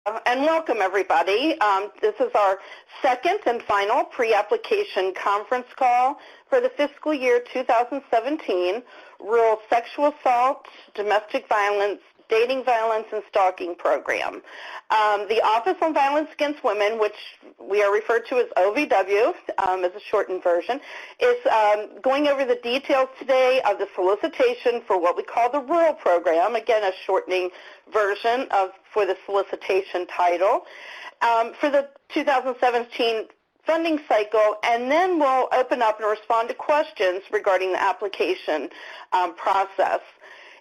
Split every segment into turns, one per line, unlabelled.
And welcome, everybody. This is our second and final pre-application conference call for the fiscal year 2017 Rural Sexual Assault, Domestic Violence, Dating Violence, and Stalking Program. The Office on Violence Against Women, which we are referred to as OVW as a shortened version, is going over the details today of the solicitation for what we call the Rural Program, again a shortening version for the solicitation title, for the 2017 funding cycle, and then we'll open up and respond to questions regarding the application process.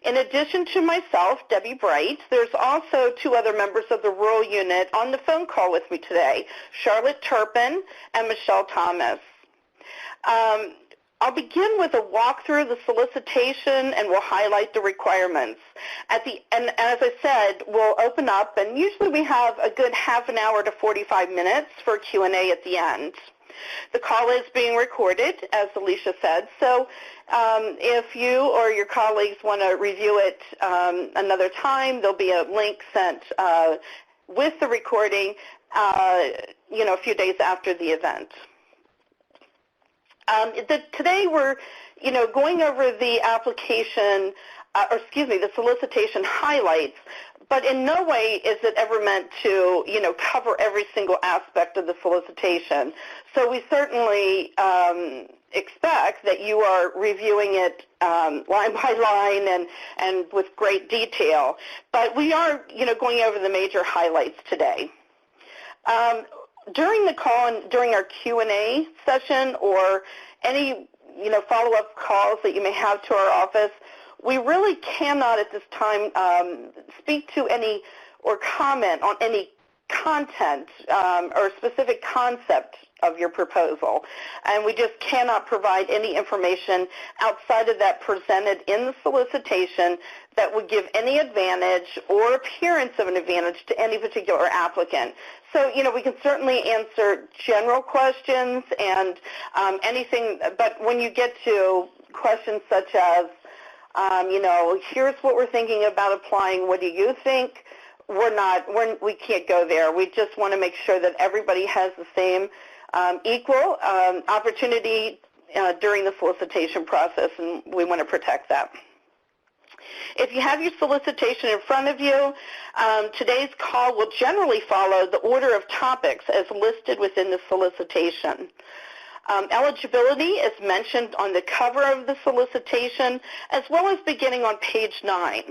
In addition to myself, Debbie Bright, there's also two other members of the rural unit on the phone call with me today, Charlotte Turpin and Michelle Thomas. I'll begin with a walkthrough of the solicitation, and we'll highlight the requirements. And as I said, we'll open up, and usually we have a good half an hour to 45 minutes for Q&A at the end. The call is being recorded, as Alicia said, so if you or your colleagues want to review it another time, there'll be a link sent with the recording, a few days after the event. Today we're, going over the application, the solicitation highlights, but in no way is it ever meant to, cover every single aspect of the solicitation. So we certainly expect that you are reviewing it line by line and with great detail. But we are, going over the major highlights today. During the call and during our Q&A session or any, follow-up calls that you may have to our office, we really cannot at this time speak to any or comment on any content or specific concept of your proposal. And we just cannot provide any information outside of that presented in the solicitation that would give any advantage or appearance of an advantage to any particular applicant. So, we can certainly answer general questions and anything, but when you get to questions such as, here's what we're thinking about applying, what do you think? We can't go there. We just want to make sure that everybody has the same equal opportunity during the solicitation process, and we want to protect that. If you have your solicitation in front of you, today's call will generally follow the order of topics as listed within the solicitation. Eligibility is mentioned on the cover of the solicitation, as well as beginning on page 9.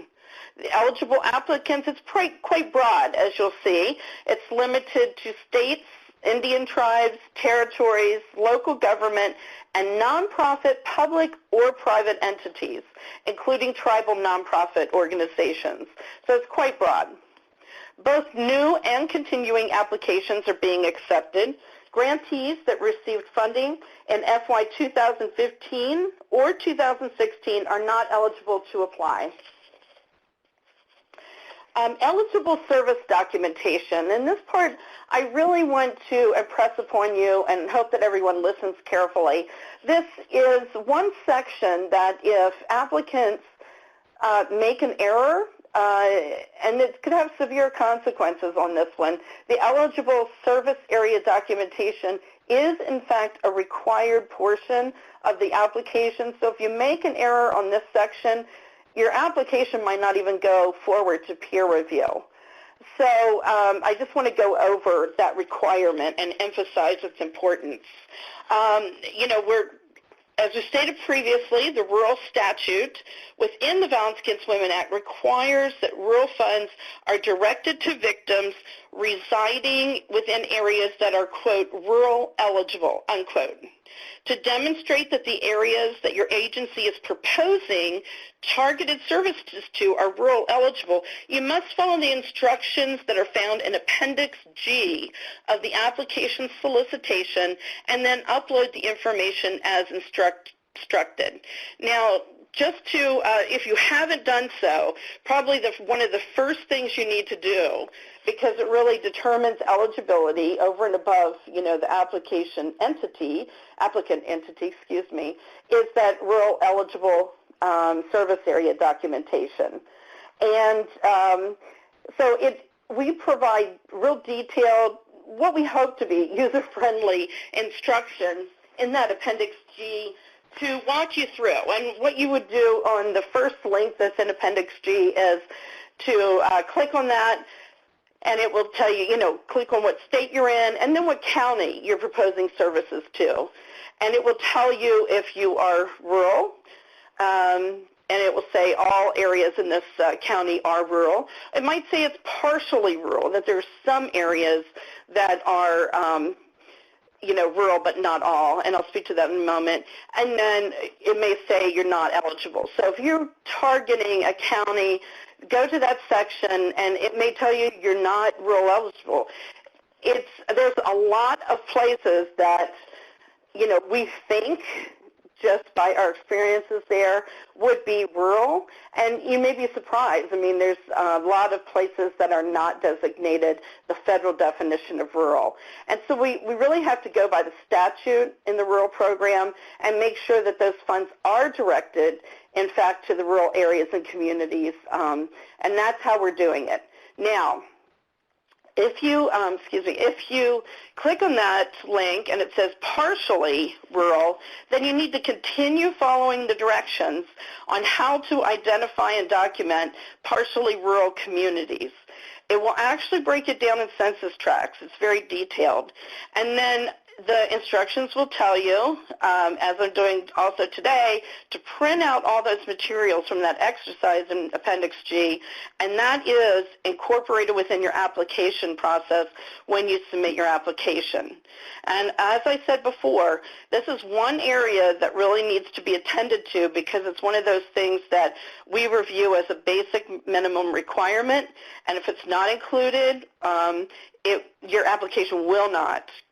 The eligible applicants is quite broad, as you'll see. It's limited to states, Indian tribes, territories, local government, and nonprofit public or private entities, including tribal nonprofit organizations. So it's quite broad. Both new and continuing applications are being accepted. Grantees that received funding in FY 2015 or 2016 are not eligible to apply. Eligible service documentation. In this part, I really want to impress upon you and hope that everyone listens carefully. This is one section that if applicants make an error, and it could have severe consequences on this one, the eligible service area documentation is in fact a required portion of the application. So if you make an error on this section, your application might not even go forward to peer review. So I just want to go over that requirement and emphasize its importance. As we stated previously, the rural statute within the Violence Against Women Act requires that rural funds are directed to victims residing within areas that are, quote, rural eligible, unquote. To demonstrate that the areas that your agency is proposing targeted services to are rural eligible, you must follow the instructions that are found in Appendix G of the application solicitation and then upload the information as instructed. Now, just to, if you haven't done so, probably one of the first things you need to do, because it really determines eligibility over and above, the applicant entity, is that rural eligible service area documentation. And so we provide real detailed, what we hope to be user-friendly instructions in that Appendix G to walk you through. And what you would do on the first link that's in Appendix G is to click on that, and it will tell you, click on what state you're in and then what county you're proposing services to. And it will tell you if you are rural, and it will say all areas in this county are rural. It might say it's partially rural, that there's some areas that are rural but not all, and I'll speak to that in a moment. And then it may say you're not eligible. So if you're targeting a county, go to that section, and it may tell you you're not rural eligible. There's a lot of places that, we think, just by our experiences there, would be rural, and you may be surprised. I mean, there's a lot of places that are not designated the federal definition of rural. And so we really have to go by the statute in the rural program and make sure that those funds are directed, in fact, to the rural areas and communities, and that's how we're doing it. Now, if you click on that link and it says partially rural, then you need to continue following the directions on how to identify and document partially rural communities. It will actually break it down in census tracts. It's very detailed. And then the instructions will tell you, as I'm doing also today, to print out all those materials from that exercise in Appendix G, and that is incorporated within your application process when you submit your application. And as I said before, this is one area that really needs to be attended to because it's one of those things that we review as a basic minimum requirement, and if it's not included, your application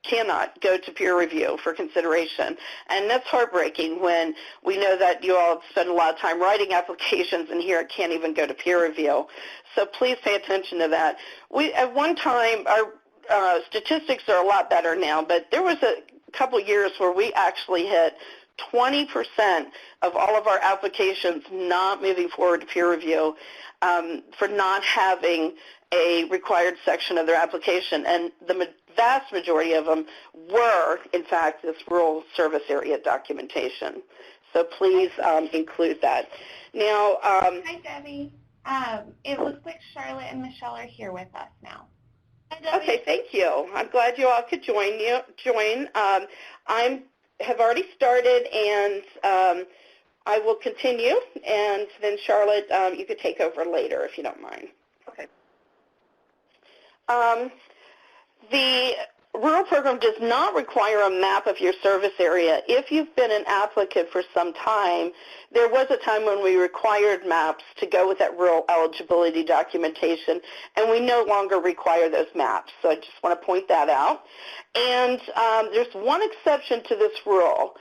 cannot go to peer review for consideration. And that's heartbreaking when we know that you all spend a lot of time writing applications and here it can't even go to peer review. So please pay attention to that. At one time, our statistics are a lot better now, but there was a couple years where we actually hit 20% of all of our applications not moving forward to peer review for not having a required section of their application, and the vast majority of them were, in fact, this rural service area documentation. So please include that. Now,
hi, Debbie. It looks like Charlotte and Michelle are here with us now.
Hi, okay, thank you. I'm glad you all could join. I have already started, and I will continue, and then Charlotte, you could take over later if you don't mind. Okay. The rural program does not require a map of your service area. If you've been an applicant for some time, there was a time when we required maps to go with that rural eligibility documentation, and we no longer require those maps. So I just want to point that out. And there's one exception to this rule.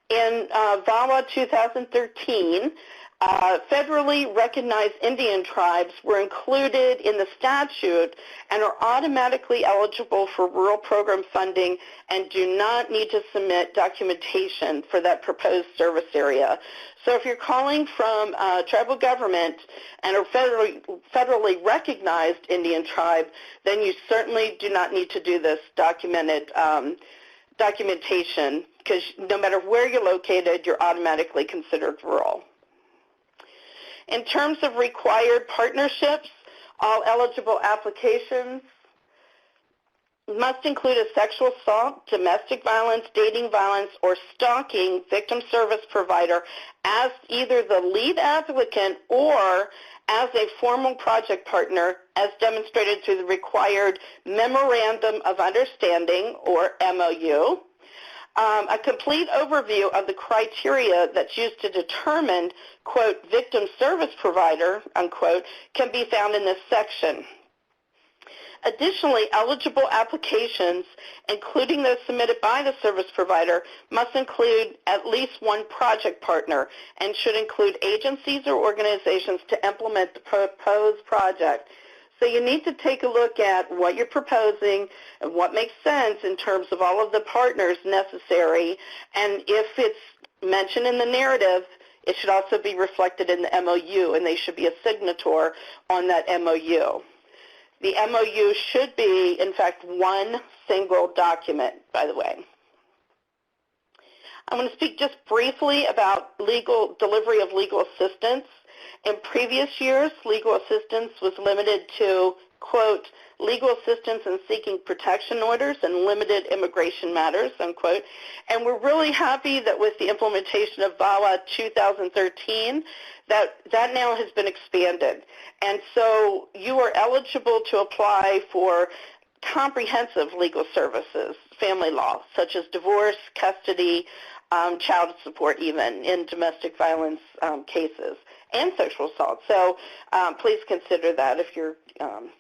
In VAWA 2013, federally recognized Indian tribes were included in the statute and are automatically eligible for rural program funding and do not need to submit documentation for that proposed service area. So if you're calling from tribal government and a federally recognized Indian tribe, then you certainly do not need to do this documentation, because no matter where you're located, you're automatically considered rural. In terms of required partnerships, all eligible applications must include a sexual assault, domestic violence, dating violence, or stalking victim service provider as either the lead applicant or as a formal project partner as demonstrated through the required Memorandum of Understanding, or MOU. A complete overview of the criteria that's used to determine, quote, victim service provider, unquote, can be found in this section. Additionally, eligible applications, including those submitted by the service provider, must include at least one project partner and should include agencies or organizations to implement the proposed project. So you need to take a look at what you're proposing and what makes sense in terms of all of the partners necessary. And if it's mentioned in the narrative, it should also be reflected in the MOU, and they should be a signator on that MOU. The MOU should be, in fact, one single document, by the way. I'm going to speak just briefly about delivery of legal assistance. In previous years, legal assistance was limited to, quote, legal assistance in seeking protection orders and limited immigration matters, unquote. And we're really happy that with the implementation of VAWA 2013, that now has been expanded. And so you are eligible to apply for comprehensive legal services, family law, such as divorce, custody, child support even in domestic violence cases, and sexual assault. So please consider that if you're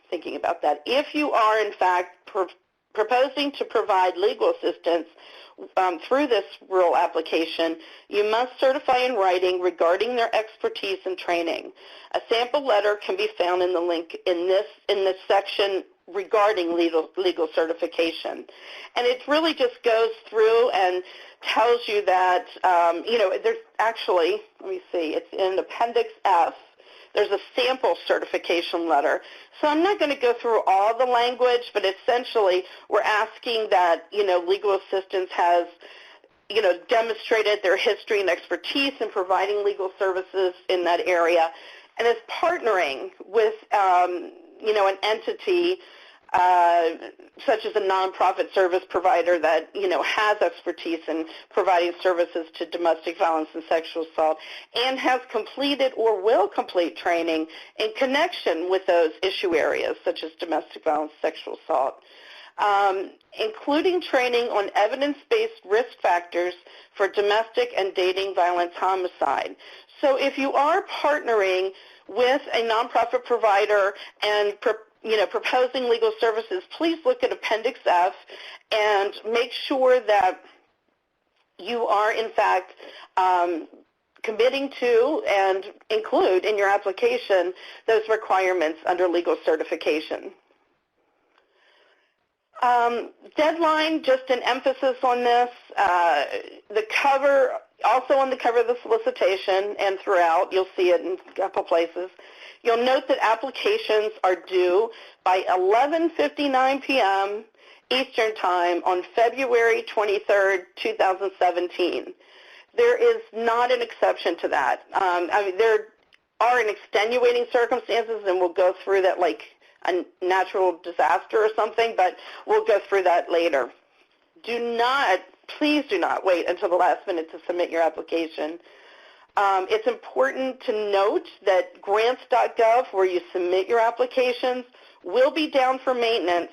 thinking about that. If you are, in fact, proposing to provide legal assistance through this rural application, you must certify in writing regarding their expertise and training. A sample letter can be found in the link in this section regarding legal certification. And it really just goes through and tells you that, there's actually, let me see, it's in Appendix F. There's a sample certification letter. So I'm not going to go through all the language, but essentially we're asking that, legal assistance has, demonstrated their history and expertise in providing legal services in that area, and is partnering with, an entity such as a nonprofit service provider that, has expertise in providing services to domestic violence and sexual assault, and has completed or will complete training in connection with those issue areas such as domestic violence, sexual assault, including training on evidence-based risk factors for domestic and dating violence homicide. So if you are partnering with a nonprofit provider and proposing legal services, please look at Appendix F and make sure that you are, in fact, committing to and include in your application those requirements under legal certification. Deadline, just an emphasis on this. The cover, also on the cover of the solicitation and throughout, you'll see it in a couple places. You'll note that applications are due by 11:59 p.m. Eastern Time on February 23rd, 2017. There is not an exception to that. There are extenuating circumstances, and we'll go through that like a natural disaster or something, but we'll go through that later. Please do not wait until the last minute to submit your application. It's important to note that grants.gov, where you submit your applications, will be down for maintenance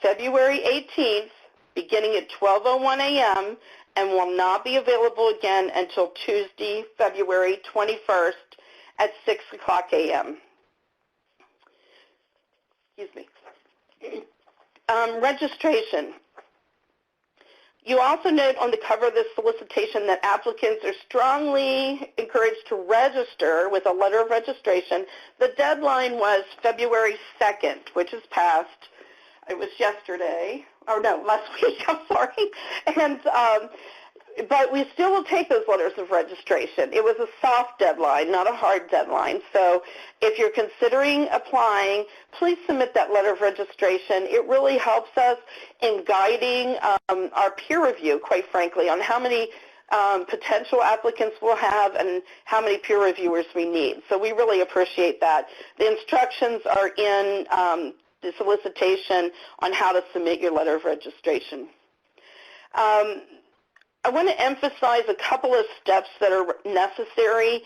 February 18th, beginning at 12:01 a.m., and will not be available again until Tuesday, February 21st at 6 o'clock a.m. Excuse me. Registration. You also note on the cover of this solicitation that applicants are strongly encouraged to register with a letter of registration. The deadline was February 2nd, which is past. It was yesterday, or no, last week, I'm sorry. And but we still will take those letters of registration. It was a soft deadline, not a hard deadline. So if you're considering applying, please submit that letter of registration. It really helps us in guiding our peer review, quite frankly, on how many potential applicants we'll have and how many peer reviewers we need. So we really appreciate that. The instructions are in the solicitation on how to submit your letter of registration. I want to emphasize a couple of steps that are necessary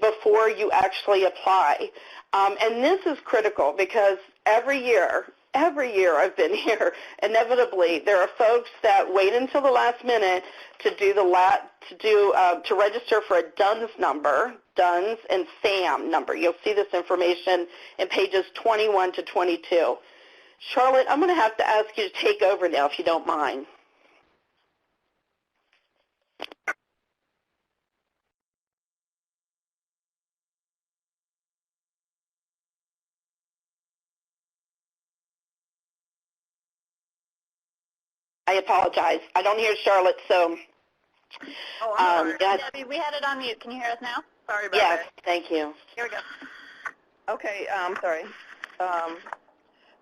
before you actually apply. And this is critical because every year I've been here, inevitably there are folks that wait until the last minute to register for a DUNS number, DUNS and SAM number. You'll see this information in pages 21 to 22. Charlotte, I'm going to have to ask you to take over now if you don't mind. I apologize. I don't hear Charlotte, so.
Oh, I'm sorry.
Yes.
Debbie, we had it on mute. Can you hear us now? Sorry about
Yes,
that.
thank you.
Here we go.
Okay, sorry.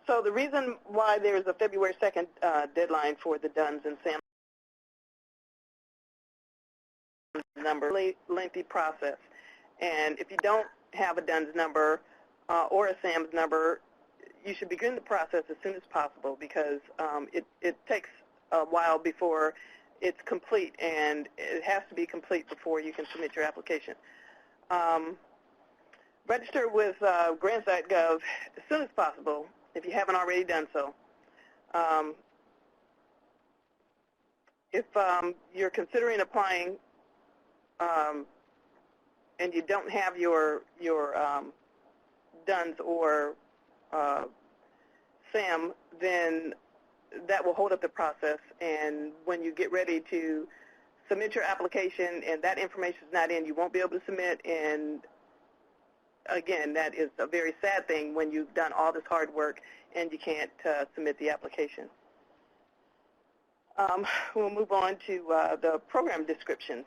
So the reason why there's a February 2nd deadline for the DUNS and SAM number, lengthy process. And if you don't have a DUNS number or a SAMS number, you should begin the process as soon as possible because it takes a while before it's complete, and it has to be complete before you can submit your application. Register with grants.gov as soon as possible if you haven't already done so. If you're considering applying and you don't have your DUNS or SAM, then that will hold up the process. And when you get ready to submit your application and that information is not in, you won't be able to submit. And again, that is a very sad thing when you've done all this hard work and you can't submit the application. We'll move on to the program description.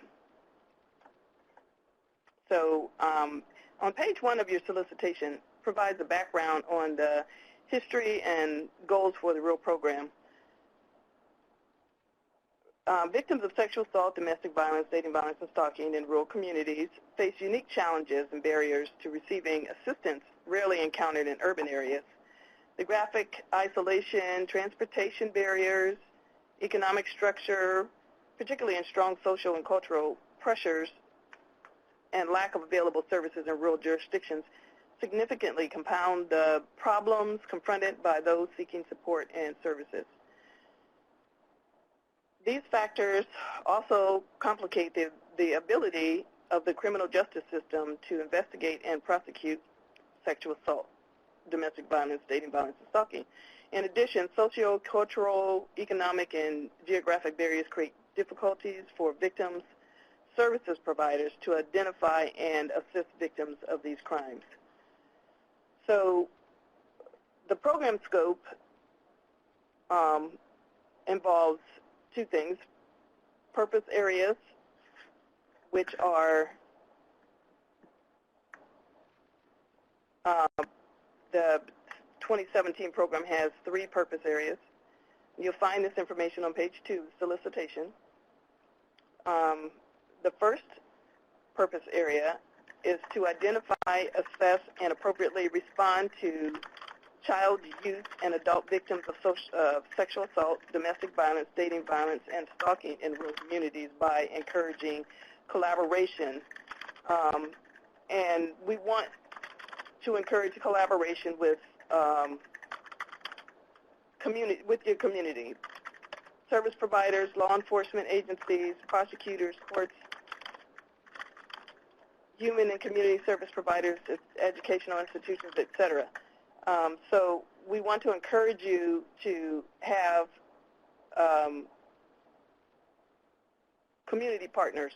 So on page 1 of your solicitation provides a background on the history and goals for the REAL program. Victims of sexual assault, domestic violence, dating violence, and stalking in rural communities face unique challenges and barriers to receiving assistance rarely encountered in urban areas. The graphic isolation, transportation barriers, economic structure, particularly in strong social and cultural pressures, and lack of available services in rural jurisdictions significantly compound the problems confronted by those seeking support and services. These factors also complicate the ability of the criminal justice system to investigate and prosecute sexual assault, domestic violence, dating violence, and stalking. In addition, socio-cultural, economic, and geographic barriers create difficulties for victims, services providers to identify and assist victims of these crimes. So the program scope involves two things: purpose areas, which are the 2017 program has 3 purpose areas. You'll find this information on page 2, solicitation. The first purpose area is to identify, assess, and appropriately respond to child, youth, and adult victims of sexual assault, domestic violence, dating violence, and stalking in rural communities by encouraging collaboration. And we want to encourage collaboration with your community, service providers, law enforcement agencies, prosecutors, courts, human and community service providers, educational institutions, etc. So we want to encourage you to have community partners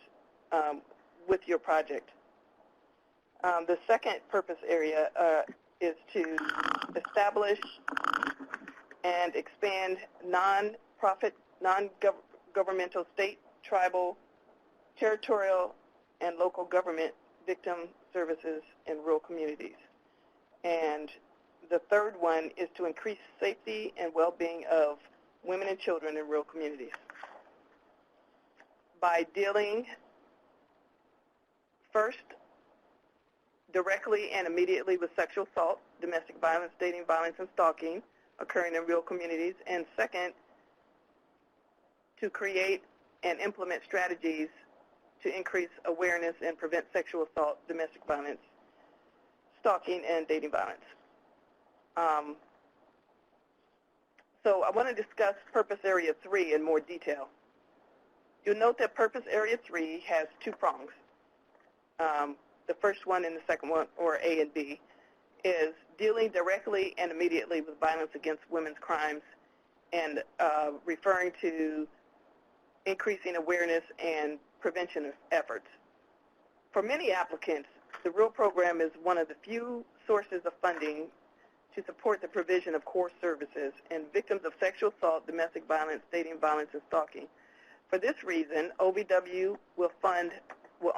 with your project. The second purpose area is to establish and expand non-profit, non-governmental state, tribal, territorial, and local government victim services in rural communities. And the third one is to increase safety and well-being of women and children in rural communities by dealing first directly and immediately with sexual assault, domestic violence, dating violence, and stalking occurring in rural communities, and second, to create and implement strategies to increase awareness and prevent sexual assault, domestic violence, stalking, and dating violence. So I want to discuss Purpose Area 3 in more detail. You'll note that Purpose Area 3 has 2 prongs. The first one and the second one, or A and B, is dealing directly and immediately with violence against women's crimes and referring to increasing awareness and prevention efforts. For many applicants, the REAL program is one of the few sources of funding to support the provision of core services and victims of sexual assault, domestic violence, dating violence, and stalking. For this reason, OVW will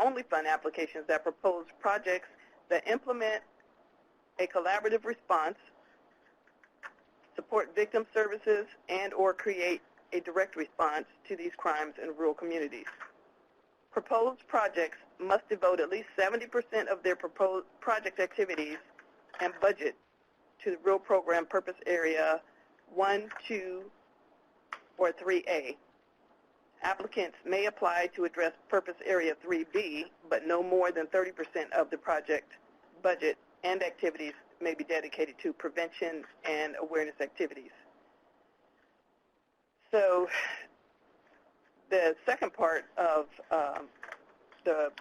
only fund applications that propose projects that implement a collaborative response
support victim services and or create a direct response to these crimes in rural communities. Proposed projects must devote at least 70% of their proposed project activities and budget to the Rural Program Purpose Area 1, 2, or 3A. Applicants may apply to address Purpose Area 3B, but no more than 30% of the project budget and activities may be dedicated to prevention and awareness activities. So the second part of the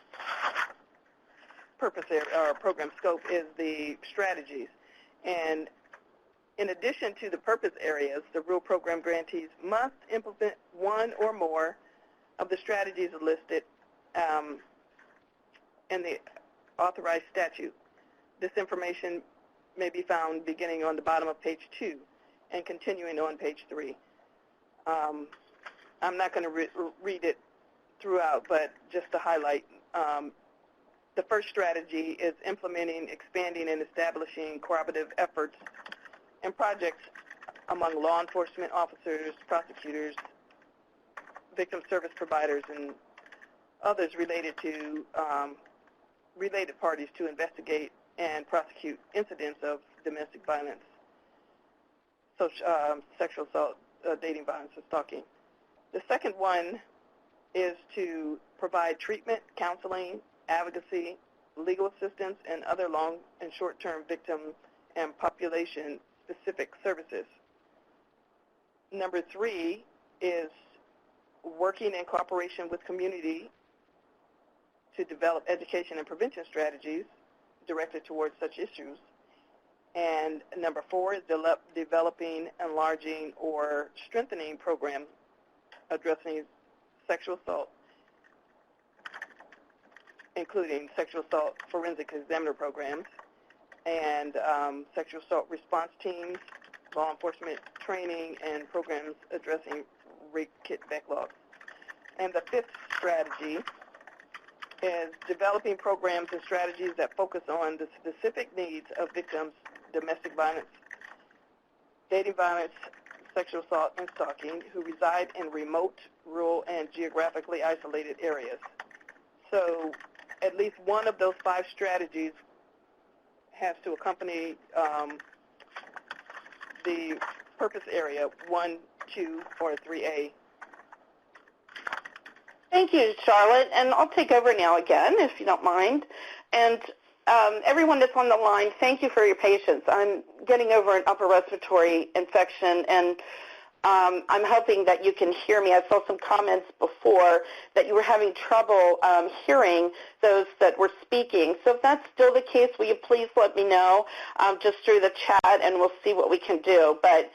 purpose area, or program scope, is the strategies. And in addition to the purpose areas, the rural program grantees must implement one or more of the strategies listed in the authorized statute. This information may be found beginning on the bottom of page 2 and continuing on page 3. I'm not going to read it throughout, but just to highlight, the first strategy is implementing, expanding, and establishing cooperative efforts and projects among law enforcement officers, prosecutors, victim service providers, and others related parties to investigate and prosecute incidents of domestic violence, sexual assault, dating violence, and stalking. The second one is to provide treatment, counseling, advocacy, legal assistance, and other long and short-term victim and population-specific services. Number 3 is working in cooperation with community to develop education and prevention strategies directed towards such issues. And number 4 is developing, enlarging, or strengthening programs addressing sexual assault, including sexual assault forensic examiner programs and sexual assault response teams, law enforcement training, and programs addressing rape kit backlogs. And the 5th strategy is developing programs and strategies that focus on the specific needs of victims, domestic violence, dating violence, sexual assault, and stalking who reside in remote, rural, and geographically isolated areas. So at least one of those 5 strategies has to accompany the purpose area 1, 2, or 3A.
Thank you, Charlotte. And I'll take over now again, if you don't mind. And everyone that's on the line, thank you for your patience. I'm getting over an upper respiratory infection, and I'm hoping that you can hear me. I saw some comments before that you were having trouble hearing those that were speaking. So if that's still the case, will you please let me know just through the chat, and we'll see what we can do. But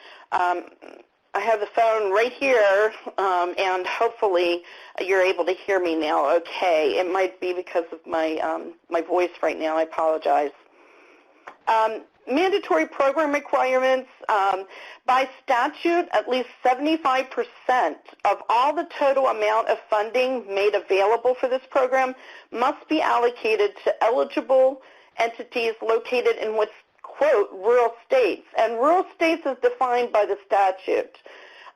I have the phone right here, and hopefully you're able to hear me now okay. It might be because of my, my voice right now. I apologize. Mandatory program requirements. By statute, at least 75% of all the total amount of funding made available for this program must be allocated to eligible entities located in what's, quote, rural states. And rural states is defined by the statute.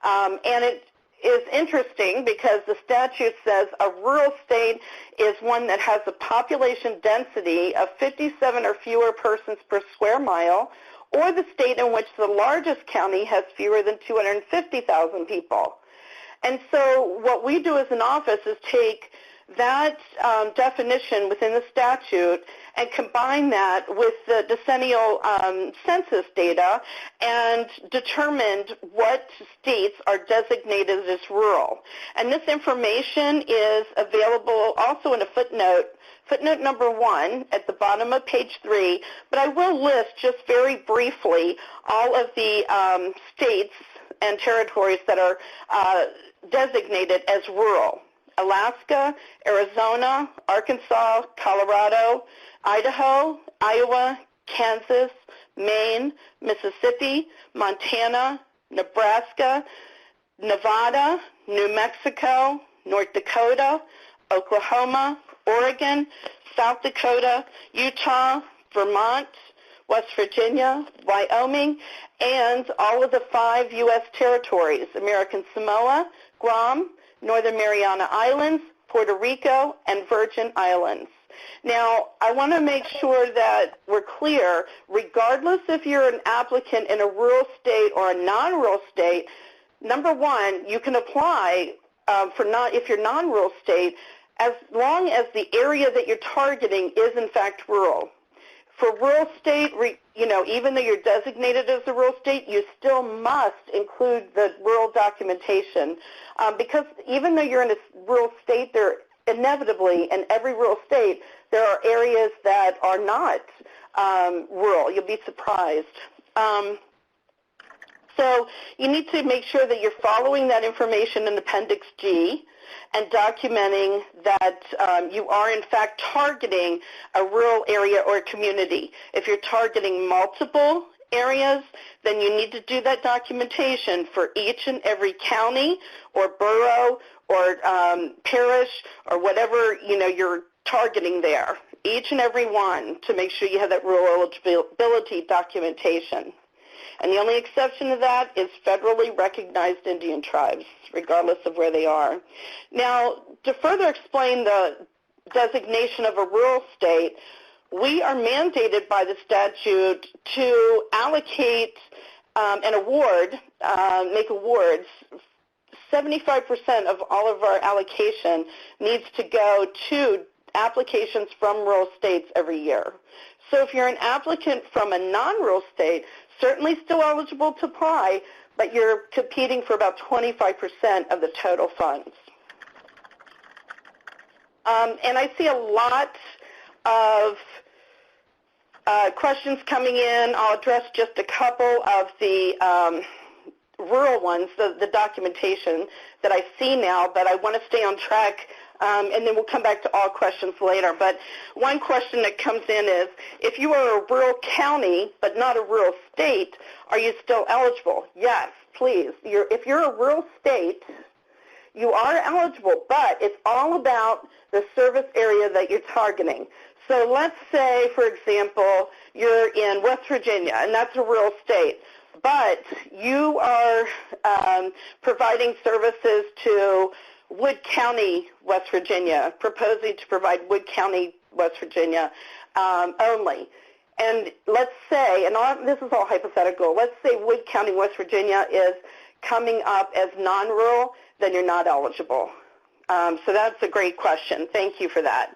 And it is interesting because the statute says a rural state is one that has a population density of 57 or fewer persons per square mile, or the state in which the largest county has fewer than 250,000 people. And so what we do as an office is take that definition within the statute and combine that with the decennial census data and determined what states are designated as rural. And this information is available also in a footnote number 1 at the bottom of page 3, but I will list just very briefly all of the states and territories that are designated as rural: Alaska, Arizona, Arkansas, Colorado, Idaho, Iowa, Kansas, Maine, Mississippi, Montana, Nebraska, Nevada, New Mexico, North Dakota, Oklahoma, Oregon, South Dakota, Utah, Vermont, West Virginia, Wyoming, and all of the 5 U.S. territories, American Samoa, Guam, Northern Mariana Islands, Puerto Rico, and Virgin Islands. Now, I want to make sure that we're clear, regardless if you're an applicant in a rural state or a non-rural state, number one, you can apply if you're non-rural state, as long as the area that you're targeting is in fact rural. For rural state, even though you're designated as a rural state, you still must include the rural documentation because even though you're in a rural state, there inevitably in every rural state there are areas that are not rural. You'll be surprised. So you need to make sure that you're following that information in Appendix G and documenting that you are in fact targeting a rural area or community. If you're targeting multiple areas, then you need to do that documentation for each and every county or borough or parish or whatever you're targeting there, each and every one, to make sure you have that rural eligibility documentation. And the only exception to that is federally recognized Indian tribes, regardless of where they are. Now, to further explain the designation of a rural state, we are mandated by the statute to allocate an award, make awards. 75% of all of our allocation needs to go to applications from rural states every year. So if you're an applicant from a non-rural state, certainly still eligible to apply, but you're competing for about 25% of the total funds. And I see a lot of questions coming in. I'll address just a couple of the rural ones, the documentation that I see now, but I want to stay on track, and then we'll come back to all questions later. But one question that comes in is, if you are a rural county but not a rural state, are you still eligible? Yes, please. If you're a rural state, you are eligible, but it's all about the service area that you're targeting. So let's say, for example, you're in West Virginia, and that's a rural state, but you are providing services to Wood County, West Virginia, proposing to provide Wood County, West Virginia only. And let's say, and this is all hypothetical, let's say Wood County, West Virginia is coming up as non-rural, then you're not eligible. So that's a great question. Thank you for that.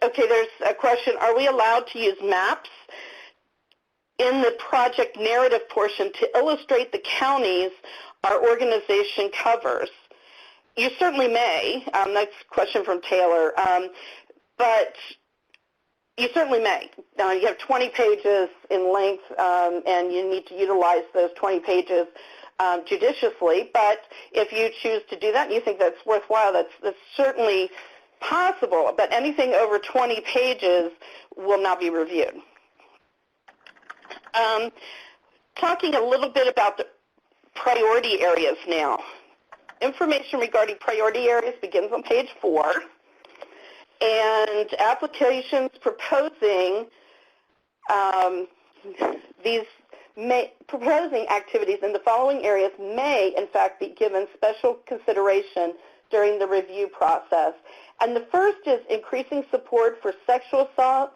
Okay, there's a question. Are we allowed to use maps in the project narrative portion to illustrate the counties our organization covers? You certainly may. That's a question from Taylor. But you certainly may. You have 20 pages in length, and you need to utilize those 20 pages judiciously. But if you choose to do that and you think that's worthwhile, that's certainly possible. But anything over 20 pages will not be reviewed. Talking a little bit about the priority areas now. Information regarding priority areas begins on page 4. And applications proposing proposing activities in the following areas may, in fact, be given special consideration during the review process. And the first is increasing support for sexual assault,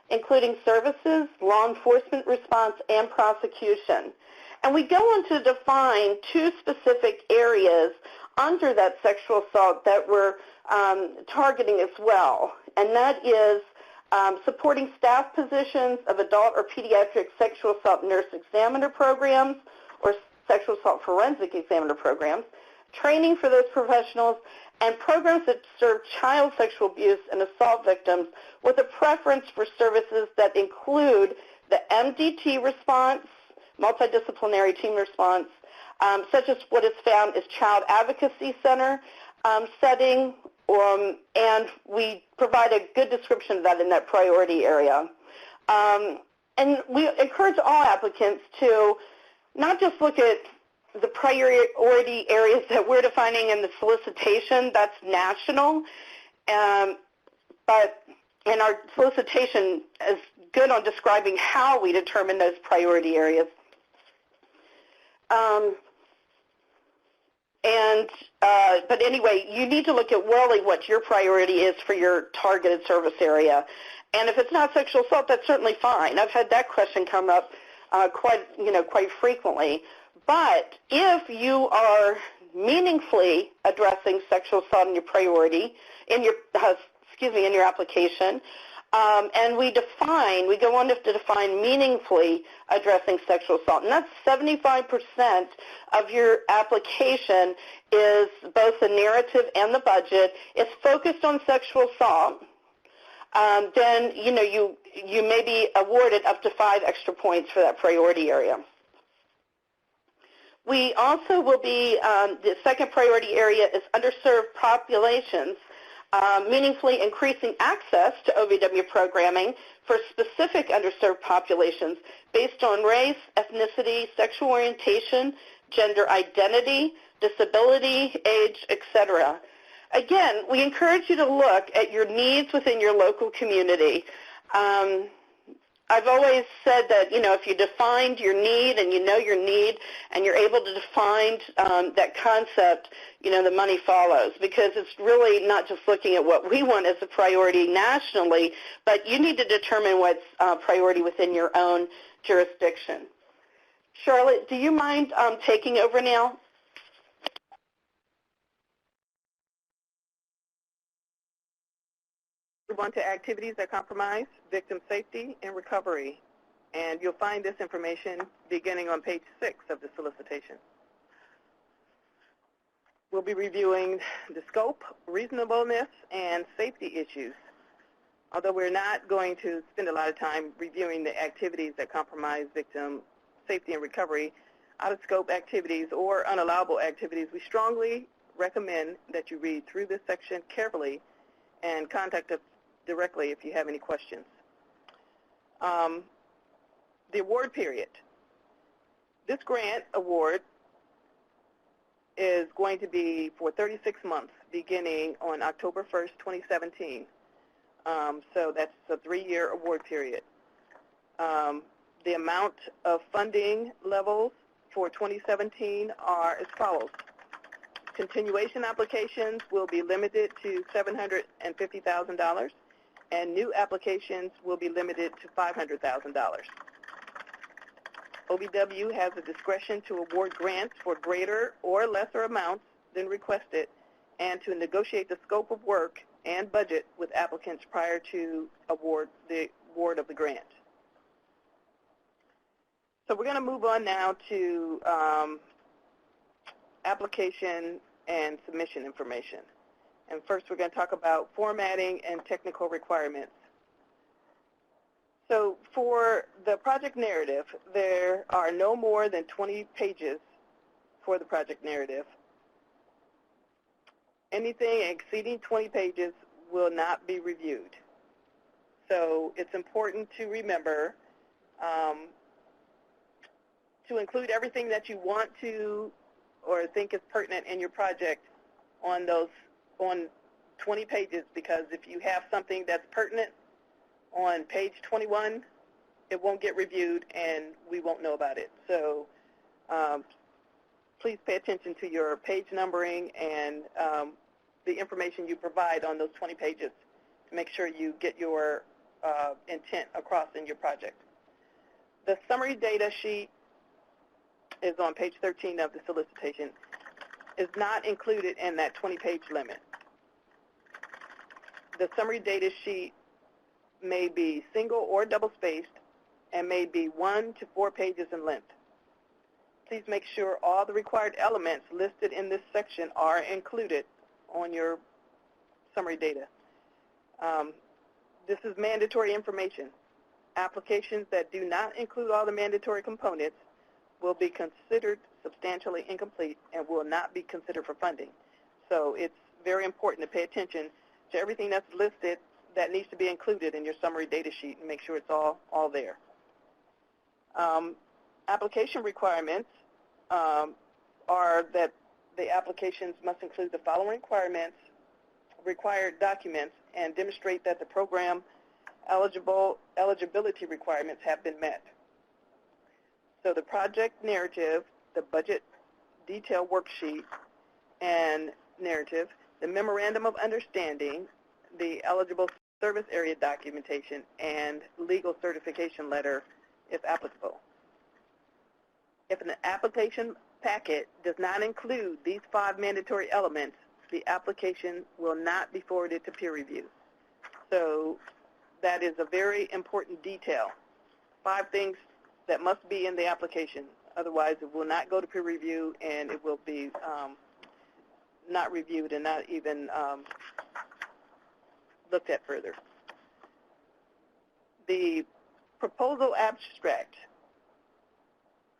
including services, law enforcement response, and prosecution. And we go on to define 2 specific areas under that sexual assault that we're targeting as well, and that is supporting staff positions of adult or pediatric sexual assault nurse examiner programs or sexual assault forensic examiner programs, training for those professionals, and programs that serve child sexual abuse and assault victims with a preference for services that include the MDT response, multidisciplinary team response, such as what is found as Child Advocacy Center setting, and we provide a good description of that in that priority area. And we encourage all applicants to not just look at the priority areas that we're defining in the solicitation, that's national, but and our solicitation is good on describing how we determine those priority areas. But anyway, you need to look at really what your priority is for your targeted service area. And if it's not sexual assault, that's certainly fine. I've had that question come up quite frequently. But if you are meaningfully addressing sexual assault in your priority, in your application, and we go on to define meaningfully addressing sexual assault, and that's 75% of your application is both the narrative and the budget. It's focused on sexual assault. Then you may be awarded up to 5 extra points for that priority area. We also will be, the second priority area is underserved populations, meaningfully increasing access to OVW programming for specific underserved populations based on race, ethnicity, sexual orientation, gender identity, disability, age, etc. Again, we encourage you to look at your needs within your local community. I've always said that, if you defined your need and you know your need and you're able to define that concept, the money follows, because it's really not just looking at what we want as a priority nationally, but you need to determine what's priority within your own jurisdiction. Charlotte, do you mind taking over now?
Move on to activities that compromise victim safety and recovery. And you'll find this information beginning on page 6 of the solicitation. We'll be reviewing the scope, reasonableness, and safety issues. Although we're not going to spend a lot of time reviewing the activities that compromise victim safety and recovery, out-of-scope activities or unallowable activities, we strongly recommend that you read through this section carefully and contact us directly if you have any questions. The award period. This grant award is going to be for 36 months beginning on October 1st, 2017. So that's a 3-year award period. The amount of funding levels for 2017 are as follows. Continuation applications will be limited to $750,000, and new applications will be limited to $500,000. OVW has the discretion to award grants for greater or lesser amounts than requested and to negotiate the scope of work and budget with applicants prior to the award of the grant. So we're going to move on now to application and submission information. And first we're going to talk about formatting and technical requirements. So for the project narrative, there are no more than 20 pages for the project narrative. Anything exceeding 20 pages will not be reviewed. So it's important to remember to include everything that you want to or think is pertinent in your project on 20 pages, because if you have something that's pertinent on page 21, it won't get reviewed and we won't know about it. So please pay attention to your page numbering and the information you provide on those 20 pages to make sure you get your intent across in your project. The summary data sheet is on page 13 of the solicitation, is not included in that 20-page limit. The summary data sheet may be single or double-spaced and may be 1 to 4 pages in length. Please make sure all the required elements listed in this section are included on your summary data. This is mandatory information. Applications that do not include all the mandatory components will be considered substantially incomplete and will not be considered for funding. So it's very important to pay attention to everything that's listed that needs to be included in your summary data sheet and make sure it's all there. Application requirements are that the applications must include the following required documents and demonstrate that the program eligibility requirements have been met. So the project narrative, the budget detail worksheet and narrative, the memorandum of understanding, the eligible service area documentation, and legal certification letter if applicable. If an application packet does not include these 5 mandatory elements, the application will not be forwarded to peer review. So that is a very important detail. 5 things that must be in the application. Otherwise, it will not go to peer review, and it will be not reviewed and not even looked at further. The proposal abstract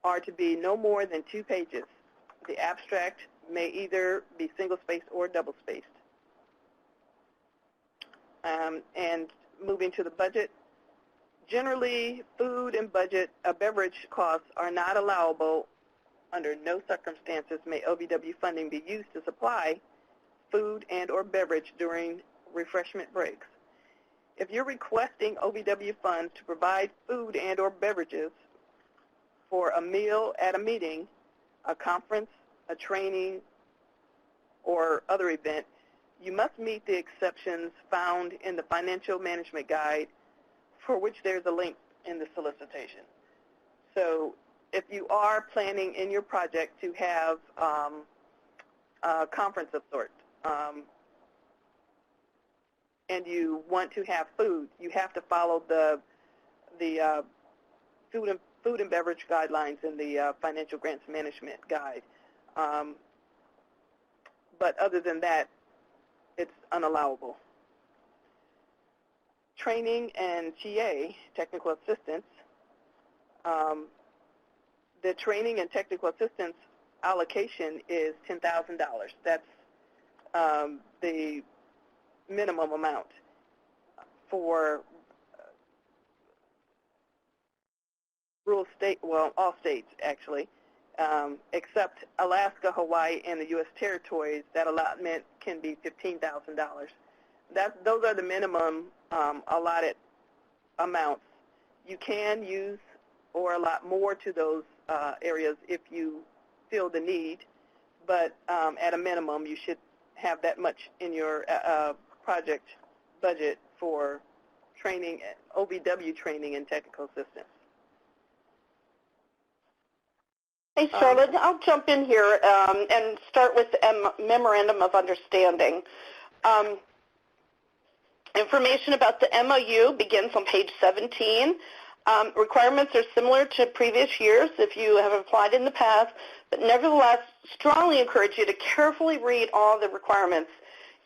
are to be no more than 2 pages. The abstract may either be single-spaced or double-spaced. And moving to the budget, generally, food and beverage costs are not allowable. Under no circumstances may OVW funding be used to supply food and or beverage during refreshment breaks. If you're requesting OVW funds to provide food and or beverages for a meal at a meeting, a conference, a training, or other event, you must meet the exceptions found in the Financial Management Guide, for which there's a link in the solicitation. So if you are planning in your project to have a conference of sorts, and you want to have food, you have to follow the food and beverage guidelines in the Financial Grants Management Guide. But other than that, it's unallowable. Training and TA, technical assistance, the training and technical assistance allocation is $10,000. That's the minimum amount for all states actually, except Alaska, Hawaii, and the U.S. territories. That allotment can be $15,000. Those are the minimum allotted amounts. You can use or allot more to those areas if you feel the need, but at a minimum, you should have that much in your project budget for training, OVW training and technical assistance.
Hey, Charlotte, I'll jump in here and start with the Memorandum of Understanding. Information about the MOU begins on page 17. Requirements are similar to previous years if you have applied in the past, but nevertheless, strongly encourage you to carefully read all the requirements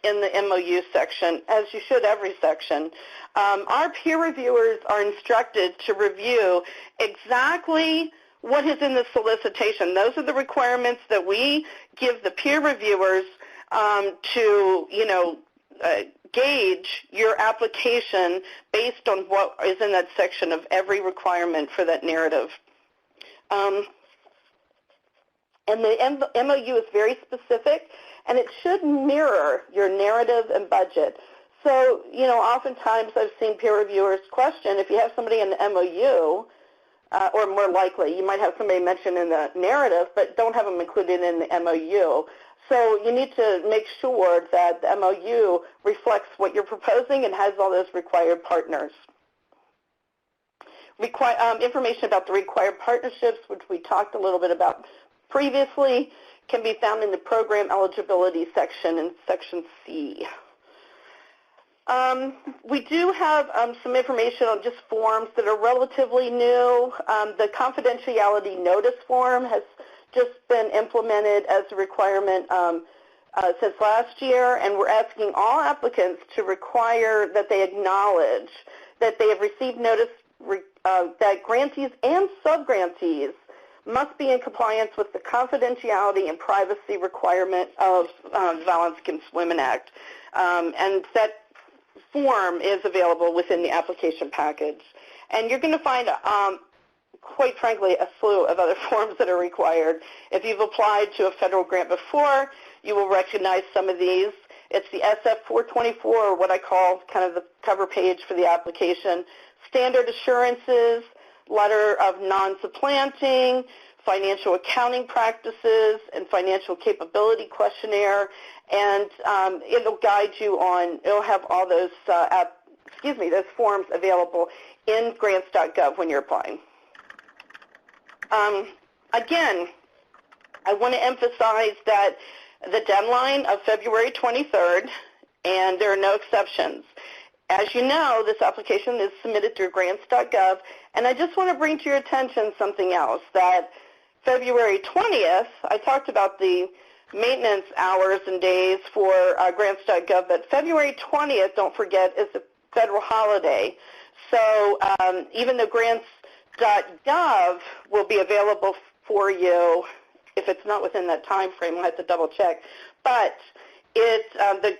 in the MOU section, as you should every section. Our peer reviewers are instructed to review exactly what is in the solicitation. Those are the requirements that we give the peer reviewers to, gauge your application based on what is in that section of every requirement for that narrative. And the MOU is very specific, and it should mirror your narrative and budget. So, oftentimes I've seen peer reviewers question, if you have somebody in the MOU, or more likely, you might have somebody mentioned in the narrative, but don't have them included in the MOU. So you need to make sure that the MOU reflects what you're proposing and has all those required partners. Information about the required partnerships, which we talked a little bit about previously, can be found in the program eligibility section in section C. We do have some information on just forms that are relatively new. The confidentiality notice form has just been implemented as a requirement since last year, and we're asking all applicants to require that they acknowledge that they have received notice that grantees and sub-grantees must be in compliance with the confidentiality and privacy requirement of the Violence Against Women Act. And that form is available within the application package. And you're going to find, quite frankly, a slew of other forms that are required. If you've applied to a federal grant before, you will recognize some of these. It's the SF-424, or what I call kind of the cover page for the application. Standard assurances, letter of non-supplanting, financial accounting practices, and financial capability questionnaire. And it'll guide you on, it'll have all those, those forms available in grants.gov when you're applying. Again, I want to emphasize that the deadline of February 23rd, and there are no exceptions. As you know, this application is submitted through grants.gov, and I just want to bring to your attention something else, that February 20th, I talked about the maintenance hours and days for grants.gov, but February 20th, don't forget, is a federal holiday. So even though grants.gov will be available for you, if it's not within that time frame, we'll have to double check. But the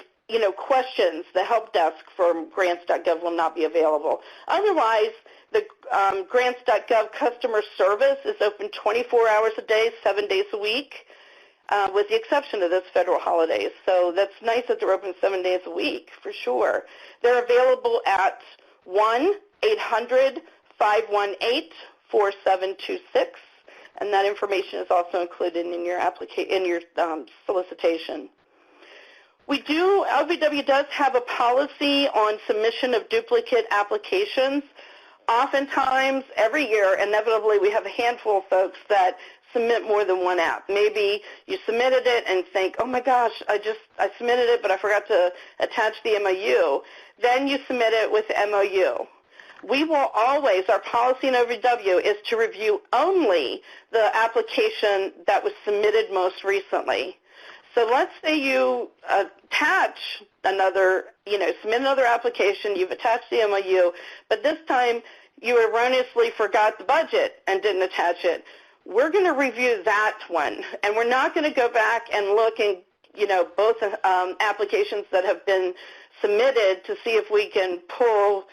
questions, the help desk for grants.gov will not be available. Otherwise, the grants.gov customer service is open 24 hours a day, 7 days a week, with the exception of those federal holidays. So that's nice that they're open 7 days a week, for sure. They're available at 1-800-518-4726. And that information is also included in your solicitation. LVW does have a policy on submission of duplicate applications. Oftentimes, every year, inevitably, we have a handful of folks that submit more than one app. Maybe you submitted it and think, oh my gosh, I submitted it, but I forgot to attach the MOU. Then you submit it with the MOU. We will always, our policy in OVW is to review only the application that was submitted most recently. So let's say you attach another, submit another application, you've attached the MOU, but this time you erroneously forgot the budget and didn't attach it. We're going to review that one, and we're not going to go back and look in, both applications that have been submitted to see if we can pull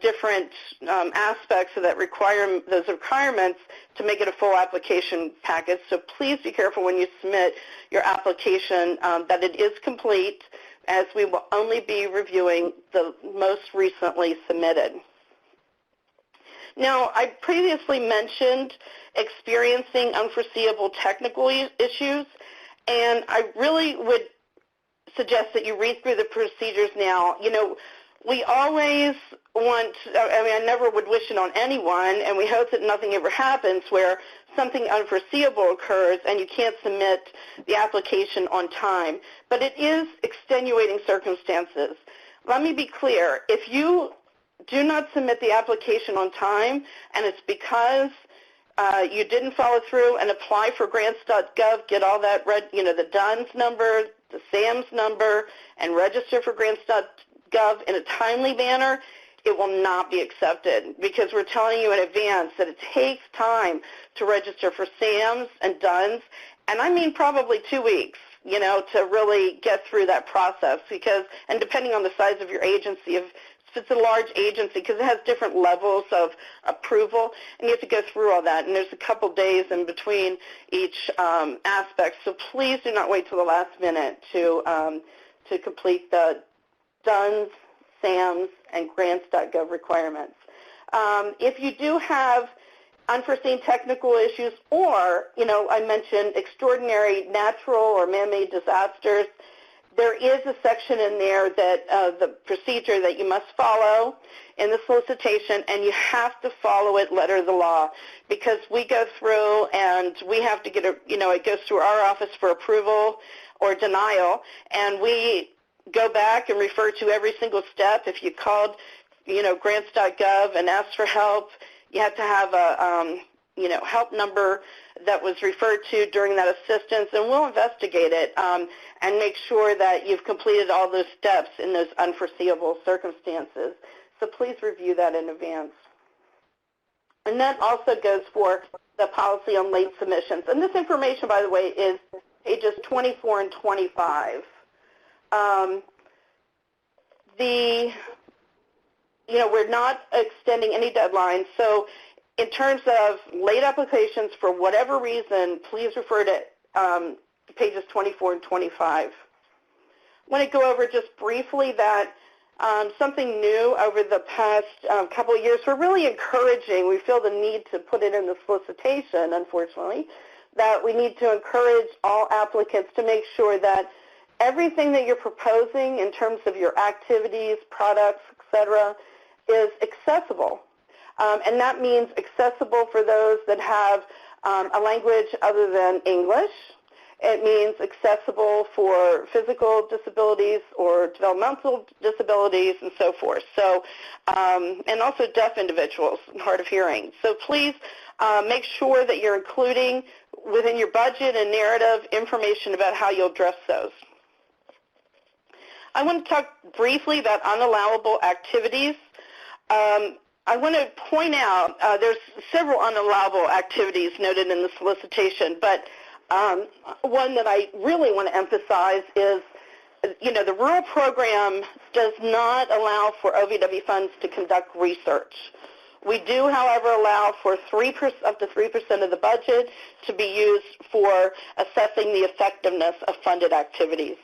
different aspects of those requirements to make it a full application package. So please be careful when you submit your application that it is complete, as we will only be reviewing the most recently submitted. Now, I previously mentioned experiencing unforeseeable technical issues, and I really would suggest that you read through the procedures now. We always I never would wish it on anyone, and we hope that nothing ever happens where something unforeseeable occurs and you can't submit the application on time. But it is extenuating circumstances. Let me be clear. If you do not submit the application on time, and it's because you didn't follow through and apply for grants.gov, get all that, the DUNS number, the SAMS number, and register for grants.gov in a timely manner, it will not be accepted, because we're telling you in advance that it takes time to register for SAMS and DUNS, and I mean probably 2 weeks, to really get through that process, and depending on the size of your agency, if it's a large agency, because it has different levels of approval, and you have to go through all that, and there's a couple days in between each aspect, so please do not wait till the last minute to complete the DUNS, SAMS, and grants.gov requirements. If you do have unforeseen technical issues or, I mentioned extraordinary natural or man-made disasters, there is a section in there that the procedure that you must follow in the solicitation, and you have to follow it letter of the law, because we go through and we have to get it goes through our office for approval or denial, and we go back and refer to every single step. If you called, grants.gov and asked for help, you have to have a, help number that was referred to during that assistance, and we'll investigate it and make sure that you've completed all those steps in those unforeseeable circumstances. So please review that in advance. And that also goes for the policy on late submissions. And this information, by the way, is pages 24 and 25. We're not extending any deadlines, so in terms of late applications, for whatever reason, please refer to pages 24 and 25. want to go over just briefly that something new over the past couple of years. We're really encouraging. We feel the need to put it in the solicitation, unfortunately, that we need to encourage all applicants to make sure that everything that you're proposing in terms of your activities, products, etc., is accessible. And that means accessible for those that have a language other than English. It means accessible for physical disabilities or developmental disabilities and so forth. So, and also deaf individuals, hard of hearing. So please make sure that you're including within your budget and narrative information about how you'll address those. I want to talk briefly about unallowable activities. I want to point out there's several unallowable activities noted in the solicitation, but one that I really want to emphasize is, the rural program does not allow for OVW funds to conduct research. We do, however, allow for up to 3% of the budget to be used for assessing the effectiveness of funded activities.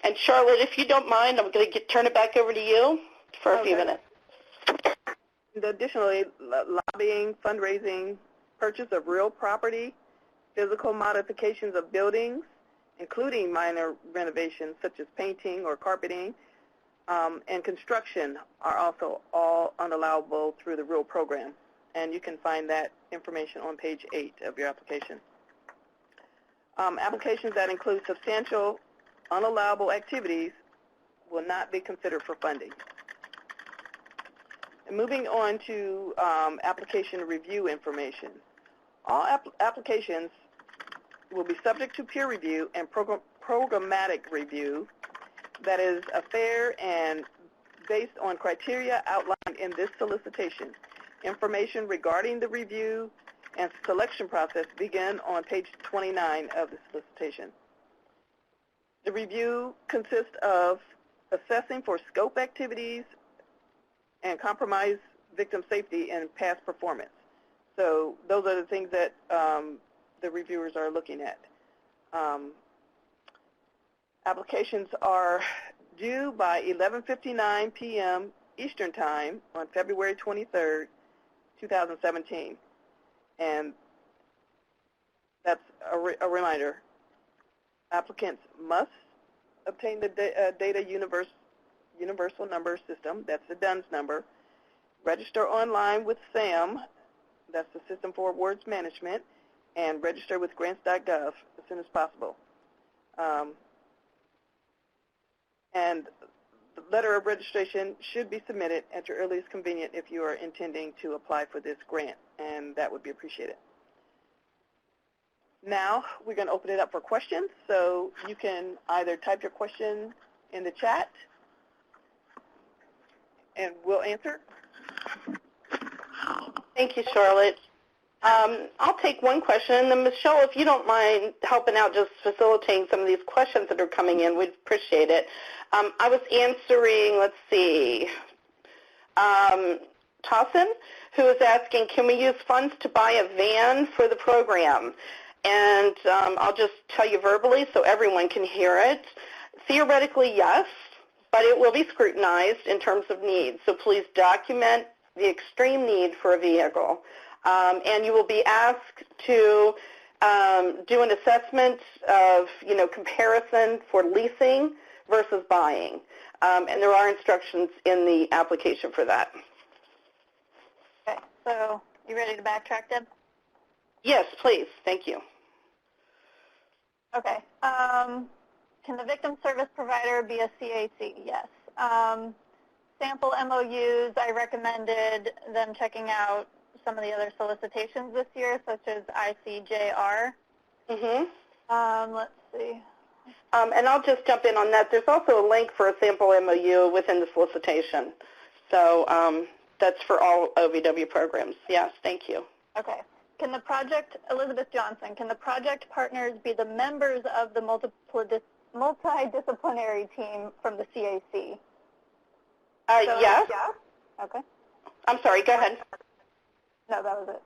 And Charlotte, if you don't mind, I'm going to turn it back over to you for a few minutes.
Additionally, lobbying, fundraising, purchase of real property, physical modifications of buildings, including minor renovations such as painting or carpeting, and construction are also all unallowable through the REAL program. And you can find that information on page 8 of your application. Applications that include substantial unallowable activities will not be considered for funding. And moving on to application review information. All applications will be subject to peer review and programmatic review that is fair and based on criteria outlined in this solicitation. Information regarding the review and selection process begin on page 29 of the solicitation. The review consists of assessing for scope activities and compromise victim safety and past performance. So those are the things that the reviewers are looking at. Applications are due by 11:59 p.m. Eastern Time on February 23rd, 2017. And that's a reminder. Applicants must obtain the Data Universal Number System, that's the DUNS number, register online with SAM, that's the System for Awards Management, and register with grants.gov as soon as possible. And the letter of registration should be submitted at your earliest convenience if you are intending to apply for this grant, and that would be appreciated. Now, we're going to open it up for questions, so you can either type your question in the chat, and we'll answer.
Thank you, Charlotte. I'll take one question, and then Michelle, if you don't mind helping out just facilitating some of these questions that are coming in, we'd appreciate it. I was answering, let's see, Tossin, who was asking, can we use funds to buy a van for the program? And I'll just tell you verbally so everyone can hear it. Theoretically, yes, but it will be scrutinized in terms of needs. So please document the extreme need for a vehicle. And you will be asked to do an assessment of, comparison for leasing versus buying. And there are instructions in the application for that.
Okay, so you ready to backtrack, Deb?
Yes, please. Thank you.
Okay. Can the victim service provider be a CAC? Yes. Sample MOUs, I recommended them checking out some of the other solicitations this year, such as ICJR. Let's see.
And I'll just jump in on that. There's also a link for a sample MOU within the solicitation. So that's for all OVW programs. Yes, thank you.
Okay. Can the project, Elizabeth Johnson, can the project partners be the members of the multidisciplinary team from the CAC?
Yes.
Yeah. Okay.
I'm sorry, go ahead.
No, that was it.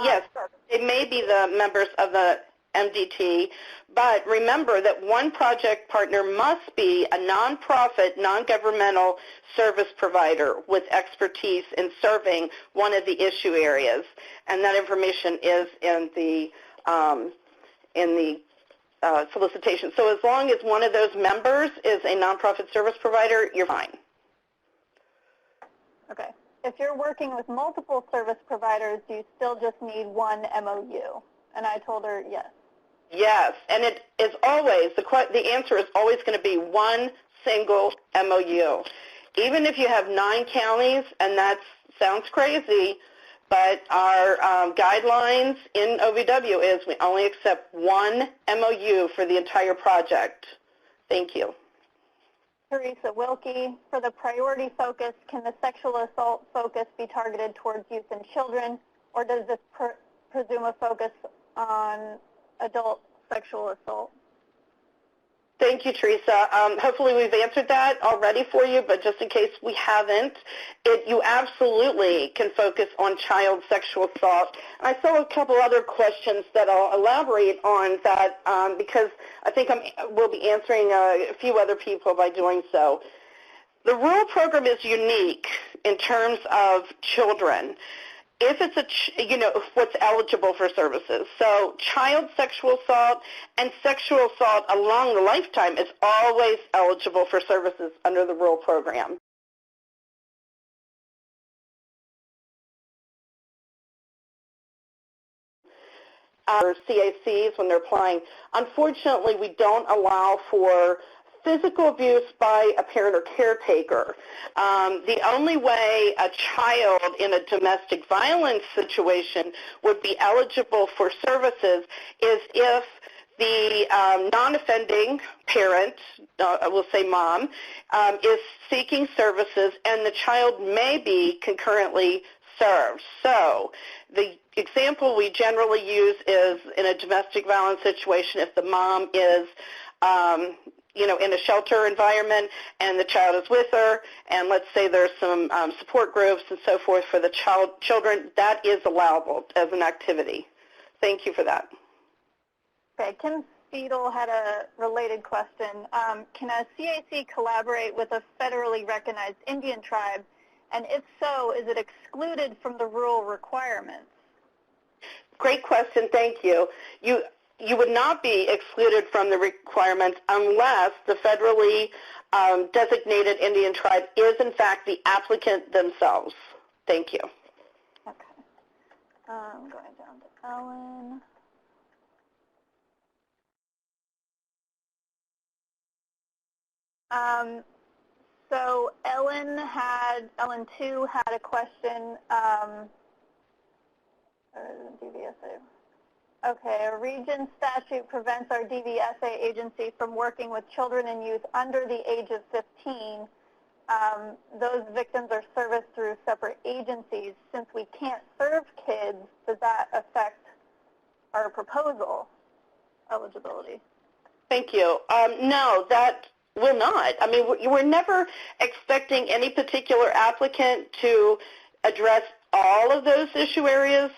Yes, it may be the members of the MDT, but remember that one project partner must be a nonprofit, non-governmental service provider with expertise in serving one of the issue areas, and that information is in the solicitation. So as long as one of those members is a nonprofit service provider, you're fine.
Okay. If you're working with multiple service providers, do you still just need one MOU? And I told her yes.
Yes, and it is always, the answer is always going to be one single MOU. Even if you have 9 counties, and that sounds crazy, but our guidelines in OVW is we only accept one MOU for the entire project. Thank you.
Teresa Wilkie, for the priority focus, can the sexual assault focus be targeted towards youth and children, or does this presume a focus on adult sexual assault?
Thank you, Teresa. Hopefully we've answered that already for you, but just in case we haven't, you absolutely can focus on child sexual assault. And I saw a couple other questions that I'll elaborate on that because I think we'll be answering a few other people by doing so. The rural program is unique in terms of children. If it's what's eligible for services. So child sexual assault and sexual assault along the lifetime is always eligible for services under the rural program. Or CACs when they're applying. Unfortunately, we don't allow for physical abuse by a parent or caretaker. The only way a child in a domestic violence situation would be eligible for services is if the non-offending parent, we'll say mom, is seeking services and the child may be concurrently served. So the example we generally use is in a domestic violence situation if the mom is in a shelter environment and the child is with her, and let's say there's some support groups and so forth for the children, that is allowable as an activity. Thank you for that.
Okay, Kim Fiedel had a related question. Can a CAC collaborate with a federally recognized Indian tribe, and if so, is it excluded from the rural requirements?
Great question, thank you. You would not be excluded from the requirements unless the federally designated Indian tribe is, in fact, the applicant themselves. Thank you.
Okay. Going down to Ellen. So Ellen 2 had a question. DVSA. Okay, a region statute prevents our DVSA agency from working with children and youth under the age of 15. Those victims are serviced through separate agencies. Since we can't serve kids, does that affect our proposal eligibility?
Thank you. No, that will not. I mean, we're never expecting any particular applicant to address all of those issue areas.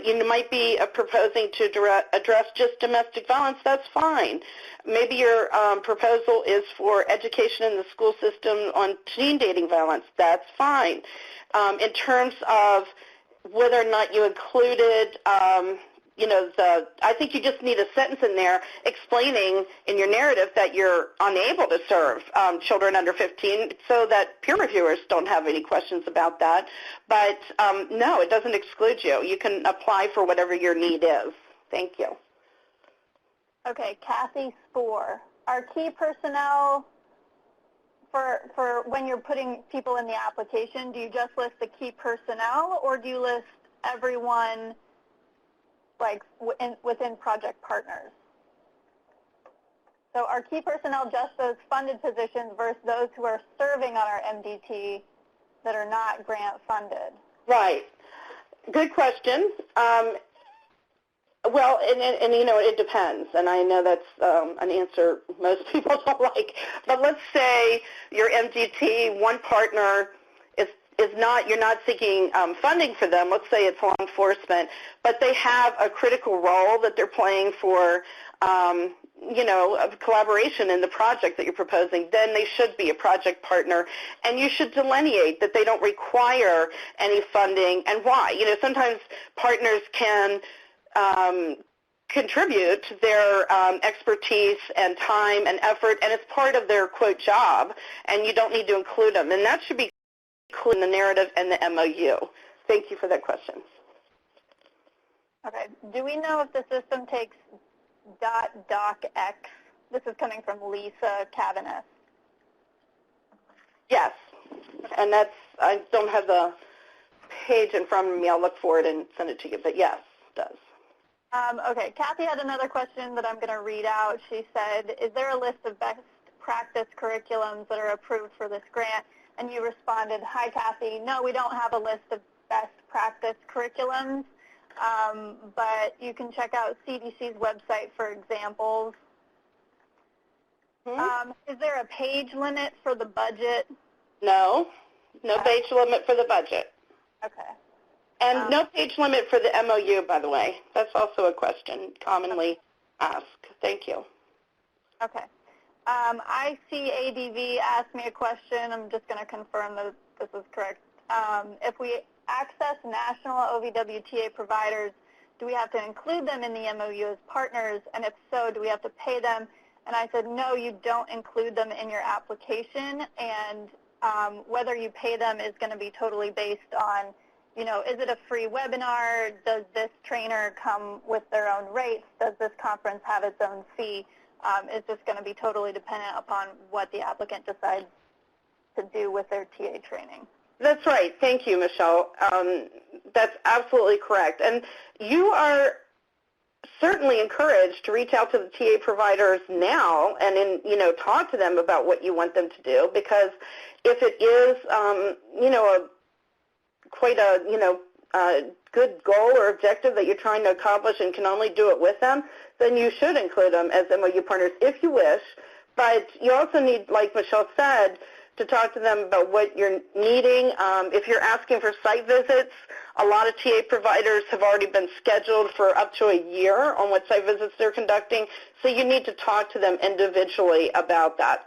You might be proposing to address just domestic violence. That's fine. Maybe your proposal is for education in the school system on teen dating violence. That's fine. In terms of whether or not you included, I think you just need a sentence in there explaining in your narrative that you're unable to serve children under 15 so that peer reviewers don't have any questions about that. But no, it doesn't exclude you. You can apply for whatever your need is. Thank you.
Okay, Kathy Spoor. Our key personnel, for when you're putting people in the application, do you just list the key personnel or do you list everyone like within project partners? So are key personnel just those funded positions versus those who are serving on our MDT that are not grant funded?
Right. Good question. Well, and it depends, and I know that's an answer most people don't like. But let's say your MDT, one partner is is not, you're not seeking funding for them, let's say it's law enforcement, but they have a critical role that they're playing for, you know, of collaboration in the project that you're proposing, then they should be a project partner. And you should delineate that they don't require any funding and why. You know, sometimes partners can contribute their expertise and time and effort, and it's part of their, quote, job, and you don't need to include them. And that should be included in the narrative and the MOU. Thank you for that question.
Okay. Do we know if the system takes .docx? This is coming from Lisa Cavanis.
Yes, and that's, I don't have the page in front of me. I'll look for it and send it to you, but yes, it does.
Okay, Kathy had another question that I'm going to read out. She said, is there a list of best practice curriculums that are approved for this grant? And you responded, hi, Kathy, no, we don't have a list of best practice curriculums, but you can check out CDC's website for examples. Is there a page limit for the budget?
No, no page limit for the budget.
Okay.
And no page limit for the MOU, by the way. That's also a question commonly asked. Thank you.
Okay. ICADV asked me a question. I'm just going to confirm that this is correct. If we access national OVWTA providers, do we have to include them in the MOU as partners? And if so, do we have to pay them? And I said, no, you don't include them in your application. And whether you pay them is going to be totally based on, you know, is it a free webinar? Does this trainer come with their own rates? Does this conference have its own fee? It's just going to be totally dependent upon what the applicant decides to do with their TA training.
That's right. Thank you, Michelle. That's absolutely correct. And you are certainly encouraged to reach out to the TA providers now and, you know, talk to them about what you want them to do, because if it is, you know, quite a, you know, good goal or objective that you're trying to accomplish and can only do it with them, then you should include them as MOU partners if you wish. But you also need, like Michelle said, to talk to them about what you're needing. If you're asking for site visits, a lot of TA providers have already been scheduled for up to a year on what site visits they're conducting, so you need to talk to them individually about that.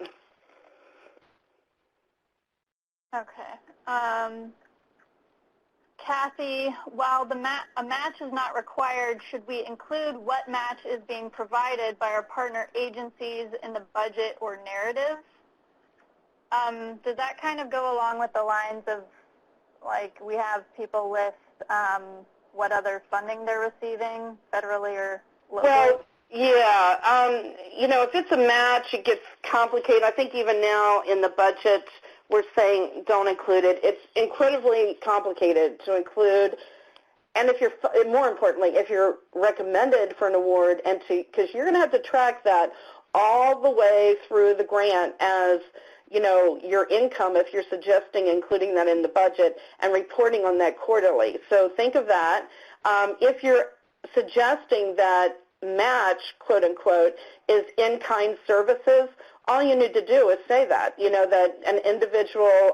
Okay. Kathy, while a match is not required, should we include what match is being provided by our partner agencies in the budget or narrative? Does that kind of go along with the lines of, like, we have people list what other funding they're receiving, federally or locally?
Well, yeah. You know, if it's a match, it gets complicated. I think even now in the budget, we're saying don't include it. It's incredibly complicated to include. And if you're, more importantly, if you're recommended for an award, and because you're going to have to track that all the way through the grant as, you know, your income, if you're suggesting including that in the budget and reporting on that quarterly. So think of that. If you're suggesting that match, quote unquote, is in-kind services, all you need to do is say that, you know, that an individual,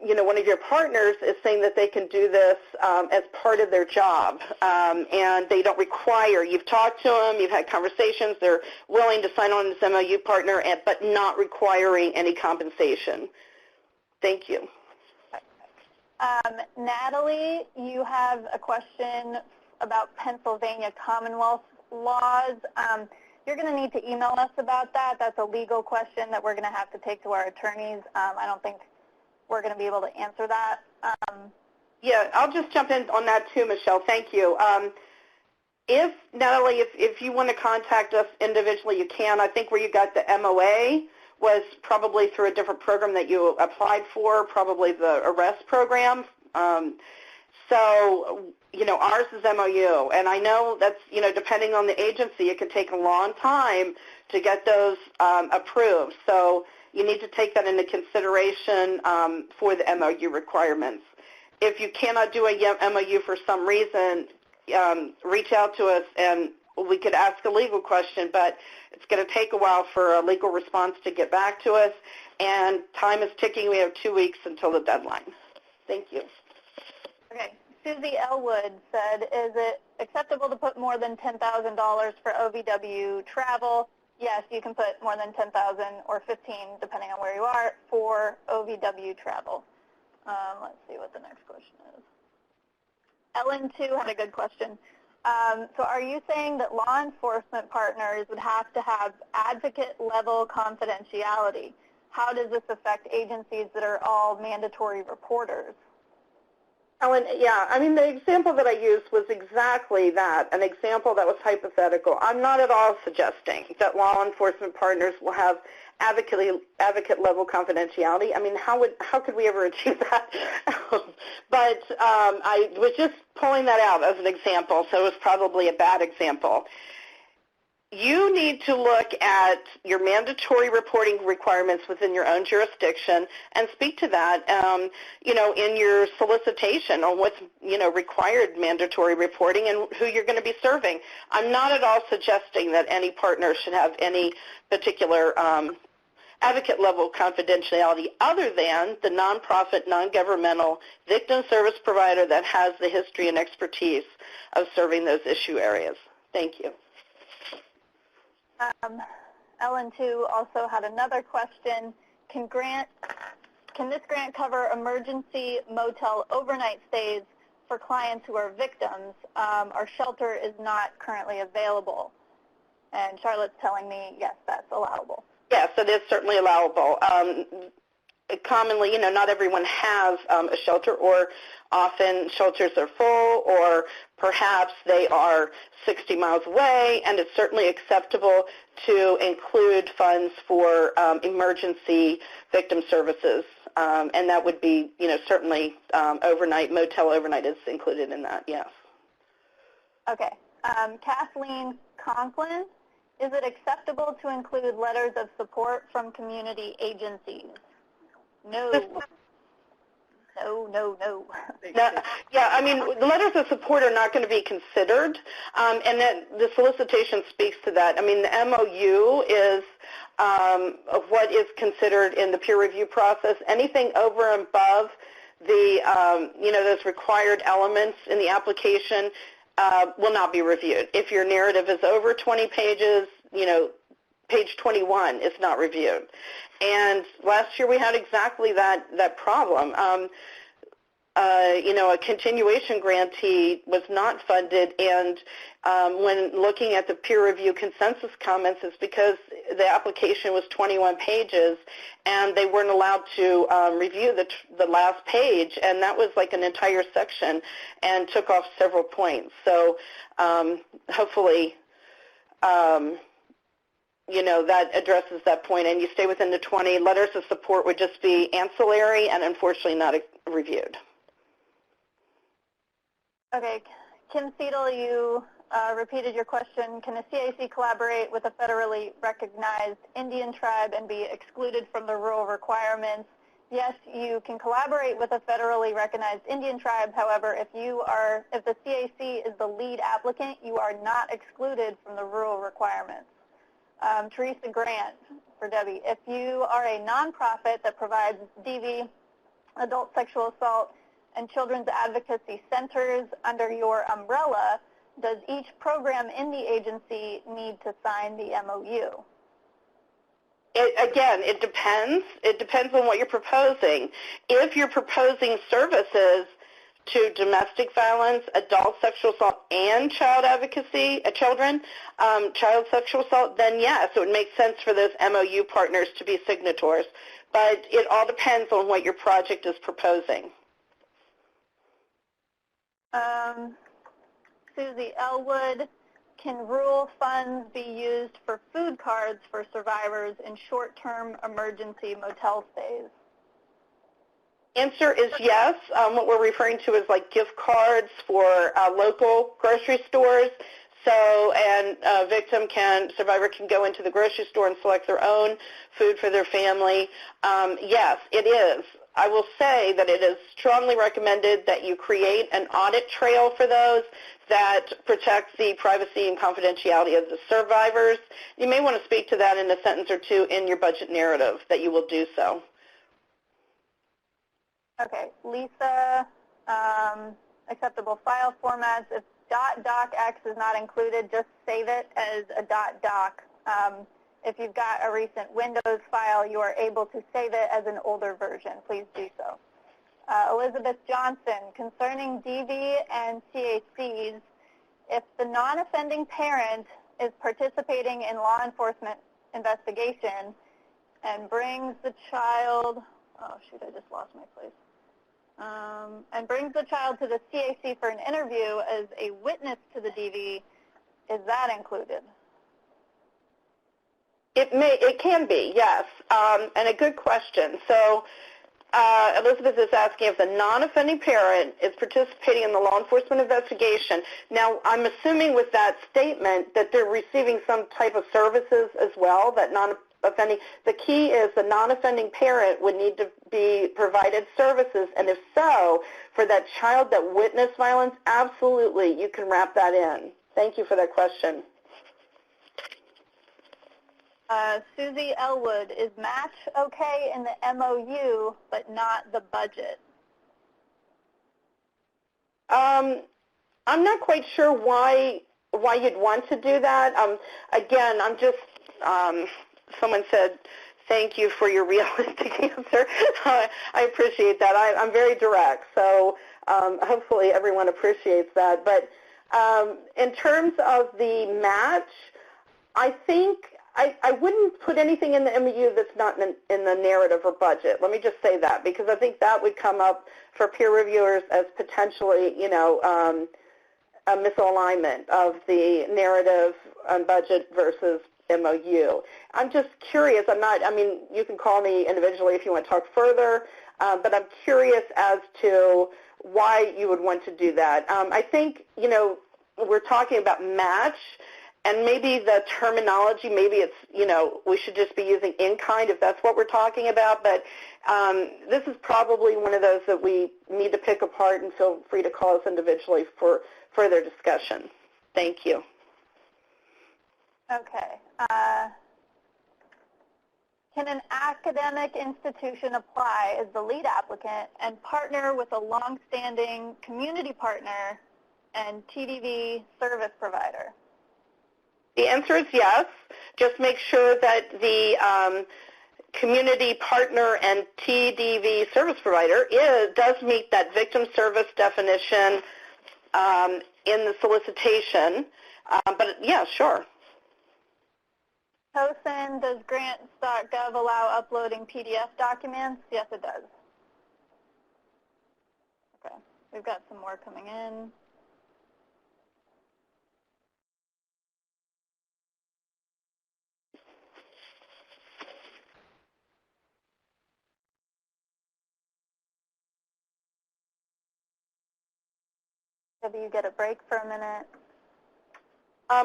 you know, one of your partners is saying that they can do this as part of their job, and they don't require, you've talked to them, you've had conversations, they're willing to sign on as MOU partner, but not requiring any compensation. Thank you.
Natalie, you have a question about Pennsylvania Commonwealth laws. You're going to need to email us about that. That's a legal question that we're going to have to take to our attorneys. I don't think we're going to be able to answer that.
Yeah, I'll just jump in on that too, Michelle. Thank you. If, Natalie, if you want to contact us individually, you can. I think where you got the MOA was probably through a different program that you applied for, probably the ARREST program. So, you know, ours is MOU, and I know that's, you know, depending on the agency, it can take a long time to get those approved. So you need to take that into consideration for the MOU requirements. If you cannot do a MOU for some reason, reach out to us and we could ask a legal question, but it's going to take a while for a legal response to get back to us. and time is ticking. We have 2 weeks until the deadline. Thank you.
Okay. Susie Elwood said, is it acceptable to put more than $10,000 for OVW travel? Yes, you can put more than 10,000 or 15, depending on where you are, for OVW travel. Let's see what the next question is. Ellen, too, had a good question. So are you saying that law enforcement partners would have to have advocate-level confidentiality? How does this affect agencies that are all mandatory reporters?
Ellen, yeah, I mean, the example that I used was exactly that, an example that was hypothetical. I'm not at all suggesting that law enforcement partners will have advocate-level confidentiality. I mean, how could we ever achieve that? But I was just pulling that out as an example, so it was probably a bad example. You need to look at your mandatory reporting requirements within your own jurisdiction and speak to that, in your solicitation on what's, required mandatory reporting and who you're going to be serving. I'm not at all suggesting that any partner should have any particular advocate-level confidentiality other than the nonprofit, non-governmental victim service provider that has the history and expertise of serving those issue areas. Thank you.
Ellen, too, also had another question. Can this grant cover emergency motel overnight stays for clients who are victims? Our shelter is not currently available. And Charlotte's telling me, yes, that's allowable.
Yes, it is certainly allowable. Commonly, not everyone has a shelter, or often shelters are full, or perhaps they are 60 miles away, and it's certainly acceptable to include funds for emergency victim services, and that would be, certainly motel overnight is included in that, yes.
Okay. Kathleen Conklin, is it acceptable to include letters of support from community agencies? No. No.
Yeah, I mean, the letters of support are not going to be considered, and that the solicitation speaks to that. I mean, the MOU is of what is considered in the peer review process. Anything over and above the, those required elements in the application will not be reviewed. If your narrative is over 20 pages, page 21 is not reviewed. And last year we had exactly that problem. A continuation grantee was not funded, and when looking at the peer review consensus comments, it's because the application was 21 pages, and they weren't allowed to review the last page, and that was like an entire section, and took off several points. So hopefully, that addresses that point, and you stay within the 20. Letters of support would just be ancillary and unfortunately not reviewed.
Okay. Kim Seidel, you repeated your question. Can a CAC collaborate with a federally recognized Indian tribe and be excluded from the rural requirements? Yes, you can collaborate with a federally recognized Indian tribe. However, if the CAC is the lead applicant, you are not excluded from the rural requirements. Teresa Grant for Debbie, if you are a nonprofit that provides DV, adult sexual assault, and children's advocacy centers under your umbrella, does each program in the agency need to sign the MOU?
Again, it depends. It depends on what you're proposing. If you're proposing services to domestic violence, adult sexual assault, and child advocacy, child sexual assault, then yes, it would make sense for those MOU partners to be signatories. But it all depends on what your project is proposing.
Susie Elwood, can rural funds be used for food cards for survivors in short-term emergency motel stays?
Answer is yes. What we're referring to is like gift cards for local grocery stores. So, and survivor can go into the grocery store and select their own food for their family. Yes, it is I will say that it is strongly recommended that you create an audit trail for those that protects the privacy and confidentiality of the survivors. You may want to speak to that in a sentence or two in your budget narrative, that you will do so.
Okay, Lisa, acceptable file formats. If .docx is not included, just save it as a .doc. If you've got a recent Windows file, you are able to save it as an older version. Please do so. Elizabeth Johnson, concerning DV and CACs, if the non-offending parent is participating in law enforcement investigation and brings the child, oh shoot, I just lost my place, and brings the child to the CAC for an interview as a witness to the DV, is that included?
It can be, yes, and a good question. So Elizabeth is asking if the non-offending parent is participating in the law enforcement investigation. Now, I'm assuming with that statement that they're receiving some type of services as well, that non-offending. The key is the non-offending parent would need to be provided services, and if so, for that child that witnessed violence, absolutely, you can wrap that in. Thank you for that question.
Susie Elwood, is match okay in the MOU but not the budget?
I'm not quite sure why you'd want to do that. Again, I'm just, someone said, thank you for your realistic answer. I appreciate that. I'm very direct, so hopefully everyone appreciates that. But in terms of the match, I think I wouldn't put anything in the MOU that's not in the narrative or budget. Let me just say that, because I think that would come up for peer reviewers as potentially, you know, a misalignment of the narrative and budget versus MOU. I'm just curious. I mean, you can call me individually if you want to talk further, but I'm curious as to why you would want to do that. I think, you know, we're talking about match, and maybe the terminology, maybe it's, you know, we should just be using in-kind if that's what we're talking about, but this is probably one of those that we need to pick apart, and feel free to call us individually for further discussion. Thank you.
Okay. Can an academic institution apply as the lead applicant and partner with a long-standing community partner and TDV service provider?
The answer is yes. Just make sure that the community partner and TDV service provider does meet that victim service definition in the solicitation. But yeah, sure.
Tosin, does grants.gov allow uploading PDF documents? Yes, it does. Okay, we've got some more coming in. Maybe you get a break for a minute.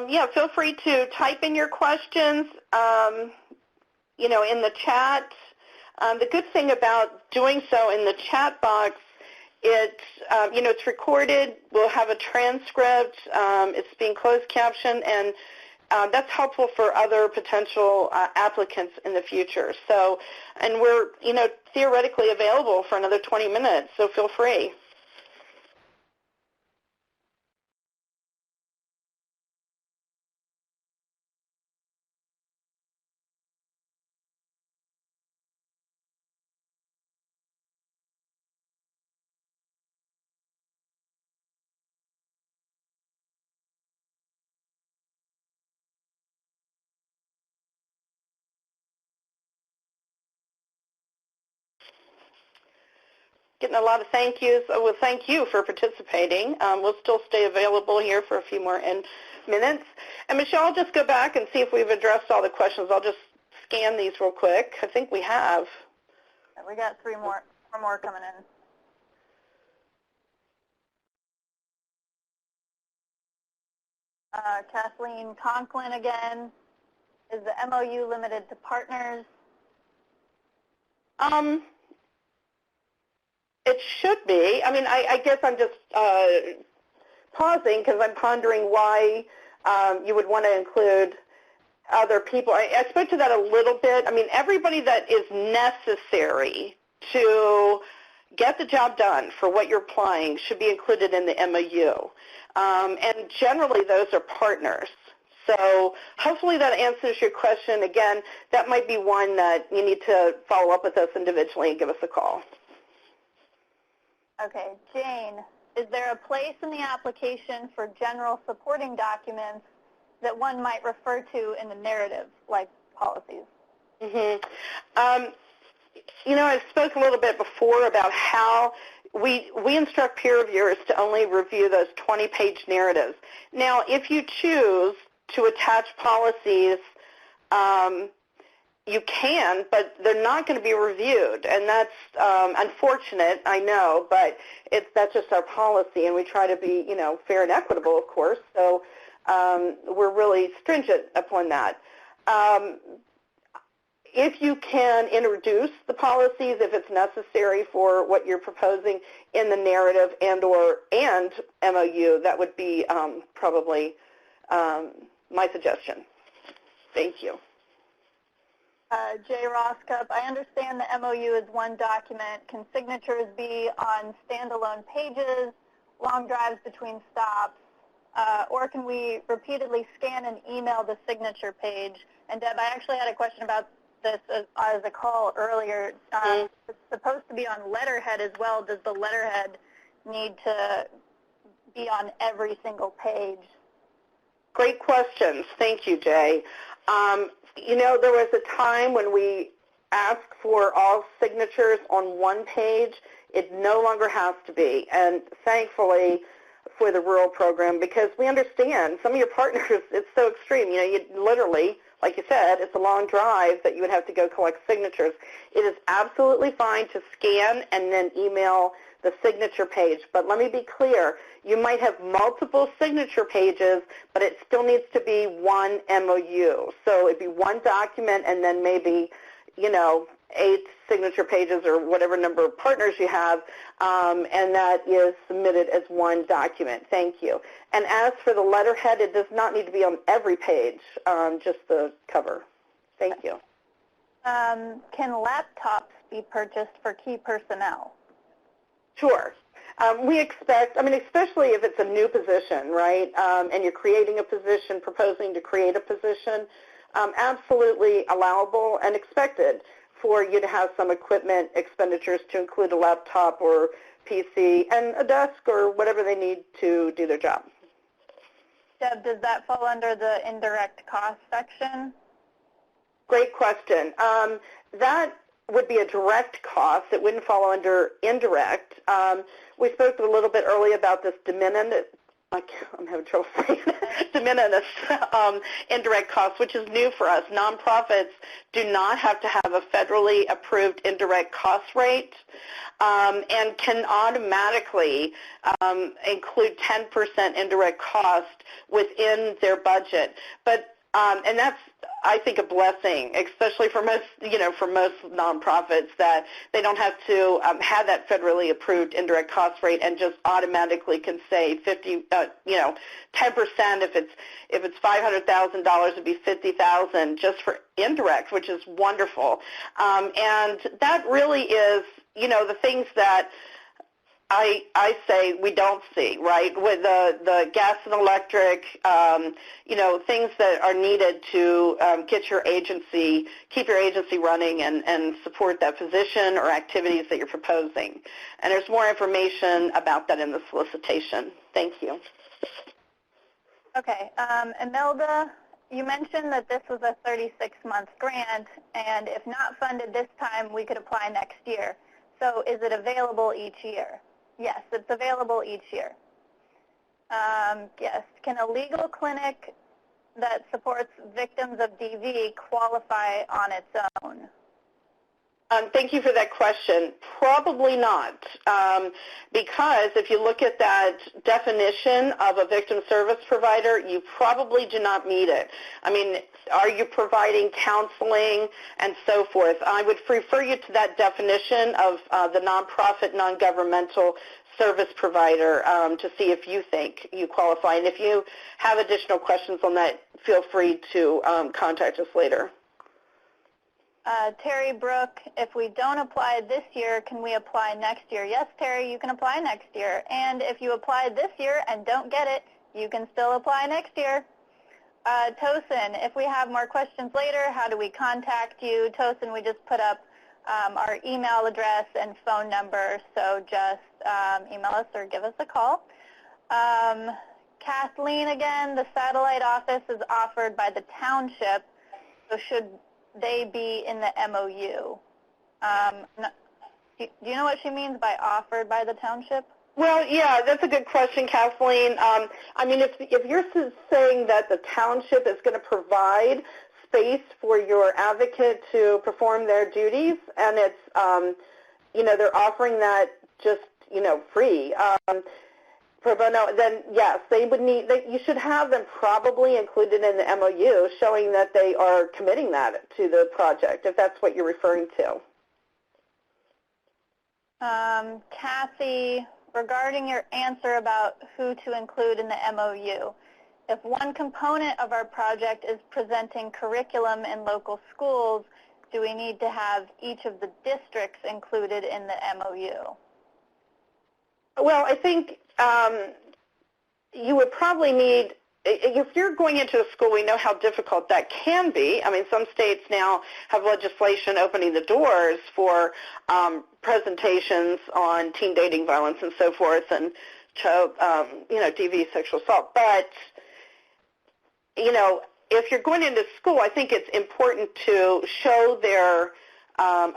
Yeah, feel free to type in your questions, you know, in the chat. The good thing about doing so in the chat box, you know, it's recorded. We'll have a transcript. It's being closed captioned, and that's helpful for other potential applicants in the future. So, and we're, you know, theoretically available for another 20 minutes, so feel free. Getting a lot of thank yous. Well, thank you for participating. We'll still stay available here for a few more minutes. And Michelle, I'll just go back and see if we've addressed all the questions. I'll just scan these real quick. I think we have.
We got four more coming in. Kathleen Conklin again. Is the MOU limited to partners?
It should be. I mean, I guess I'm just pausing because I'm pondering why you would want to include other people. I spoke to that a little bit. I mean, everybody that is necessary to get the job done for what you're applying should be included in the MOU. And generally, those are partners. So hopefully that answers your question. Again, that might be one that you need to follow up with us individually and give us a call.
Okay, Jane, is there a place in the application for general supporting documents that one might refer to in the narrative, like policies?
Mm-hmm. You know, I spoke a little bit before about how we instruct peer reviewers to only review those 20-page narratives. Now, if you choose to attach policies, you can, but they're not going to be reviewed, and that's unfortunate, I know, but that's just our policy, and we try to be, you know, fair and equitable, of course, so we're really stringent upon that. If you can introduce the policies, if it's necessary for what you're proposing in the narrative and MOU, that would be probably my suggestion. Thank you.
Jay Roscup, I understand the MOU is one document. Can signatures be on standalone pages, long drives between stops, or can we repeatedly scan and email the signature page? And Deb, I actually had a question about this as a call earlier. It's supposed to be on letterhead as well. Does the letterhead need to be on every single page?
Great questions. Thank you, Jay. You know, there was a time when we asked for all signatures on one page. It no longer has to be, and thankfully for the rural program, because we understand some of your partners, it's so extreme. You know, you literally, like you said, it's a long drive that you would have to go collect signatures. It is absolutely fine to scan and then email the signature page. But let me be clear, you might have multiple signature pages, but it still needs to be one MOU. So it'd be one document and then maybe, you know, 8 signature pages or whatever number of partners you have, and that is submitted as one document. Thank you. And as for the letterhead, it does not need to be on every page, just the cover. Thank you.
Can laptops be purchased for key personnel?
Sure. We expect, I mean, especially if it's a new position, right, and you're creating a position, proposing to create a position, absolutely allowable and expected for you to have some equipment expenditures to include a laptop or PC and a desk or whatever they need to do their job.
Deb, does that fall under the indirect cost section?
Great question. That would be a direct cost. It wouldn't fall under indirect. We spoke a little bit earlier about this de minimis, I'm having trouble saying it, de minimis indirect cost, which is new for us. Nonprofits do not have to have a federally approved indirect cost rate and can automatically include 10% indirect cost within their budget. But and that's, I think, a blessing, especially for most, you know, for most nonprofits, that they don't have to have that federally approved indirect cost rate and just automatically can say 50, you know, 10%. If it's $500,000, it'd be $50,000 just for indirect, which is wonderful. And that really is, you know, the things that I say we don't see, right, with the gas and electric, you know, things that are needed to keep your agency running and support that position or activities that you're proposing. And there's more information about that in the solicitation. Thank you.
Okay. Imelda, you mentioned that this was a 36-month grant, and if not funded this time, we could apply next year. So is it available each year? Yes, it's available each year. Yes. Can a legal clinic that supports victims of DV qualify on its own?
Thank you for that question. Probably not, because if you look at that definition of a victim service provider, you probably do not meet it. I mean, are you providing counseling and so forth? I would refer you to that definition of the nonprofit, non-governmental service provider to see if you think you qualify. And if you have additional questions on that, feel free to contact us later.
Terry Brook, if we don't apply this year, can we apply next year? Yes, Terry, you can apply next year. And if you apply this year and don't get it, you can still apply next year. Tosin, if we have more questions later, how do we contact you? Tosin, we just put up our email address and phone number, so just email us or give us a call. Kathleen, again, the satellite office is offered by the township, so should they be in the MOU? Do you know what she means by offered by the township?
Well, yeah, that's a good question, Kathleen. I mean, if you're saying that the township is going to provide space for your advocate to perform their duties, and it's, you know, they're offering that just, you know, free, pro bono, then yes, they would need, you should have them probably included in the MOU showing that they are committing that to the project, if that's what you're referring to.
Kathy, regarding your answer about who to include in the MOU, if one component of our project is presenting curriculum in local schools, do we need to have each of the districts included in the MOU?
Well, I think you would probably need, if you're going into a school, we know how difficult that can be. I mean, some states now have legislation opening the doors for presentations on teen dating violence and so forth, and child, you know, DV sexual assault. But, you know, if you're going into school, I think it's important to show their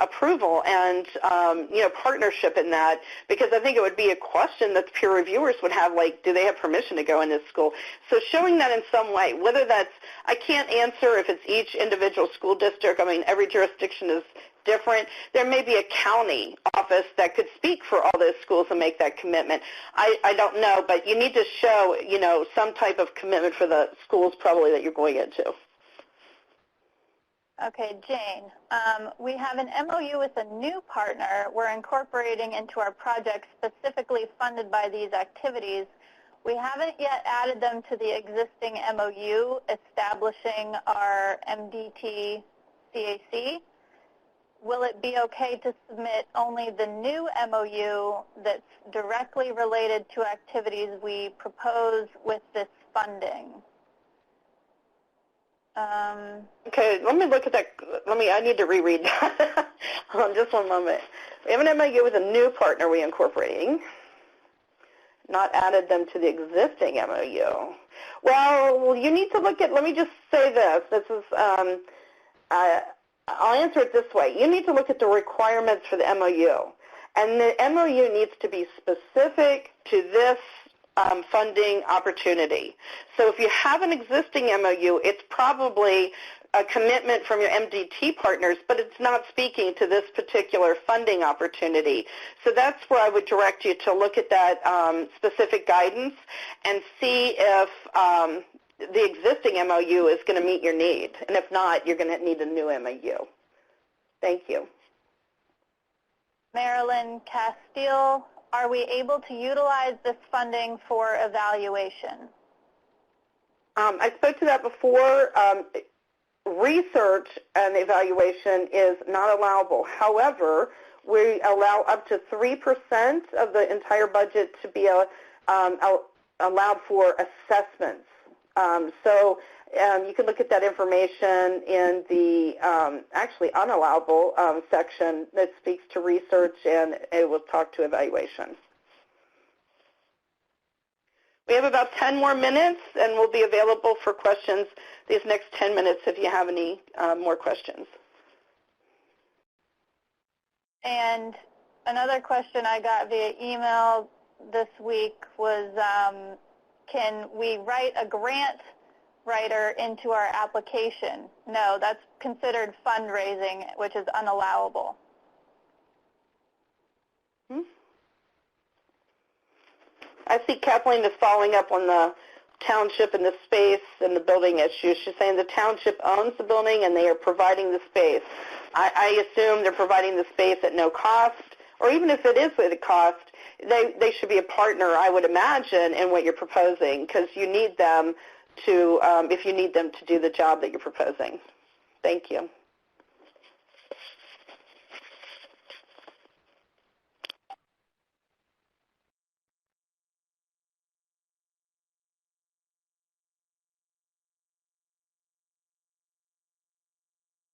approval and, you know, partnership in that, because I think it would be a question that the peer reviewers would have, like, do they have permission to go in this school? So showing that in some way, whether that's, I can't answer if it's each individual school district. I mean, every jurisdiction is different. There may be a county office that could speak for all those schools and make that commitment. I don't know, but you need to show, you know, some type of commitment for the schools probably that you're going into.
Okay, Jane, we have an MOU with a new partner we're incorporating into our project specifically funded by these activities. We haven't yet added them to the existing MOU establishing our MDT CAC. Will it be okay to submit only the new MOU that's directly related to activities we propose with this funding?
Okay, let me look at that. I need to reread that. Hold on just one moment. We have an MOU with a new partner we're incorporating. Not added them to the existing MOU. Well, you need to look at, let me just say this. This is, I'll answer it this way. You need to look at the requirements for the MOU. And the MOU needs to be specific to this funding opportunity. So if you have an existing MOU, it's probably a commitment from your MDT partners, but it's not speaking to this particular funding opportunity. So that's where I would direct you to look at that specific guidance and see if the existing MOU is going to meet your need. And if not, you're going to need a new MOU. Thank you.
Marilyn Castile, are we able to utilize this funding for evaluation?
I spoke to that before. Research and evaluation is not allowable. However, we allow up to 3% of the entire budget to be allowed for assessments. So you can look at that information in the actually unallowable section that speaks to research, and it will talk to evaluation. We have about 10 more minutes, and we'll be available for questions these next 10 minutes if you have any more questions.
And another question I got via email this week was, can we write a grant writer into our application? No, that's considered fundraising, which is unallowable.
I see Kathleen is following up on the township and the space and the building issue. She's saying the township owns the building and they are providing the space. I assume they're providing the space at no cost, or even if it is at a cost, they should be a partner, I would imagine, in what you're proposing, because you need them to, if you need them to do the job that you're proposing. Thank you.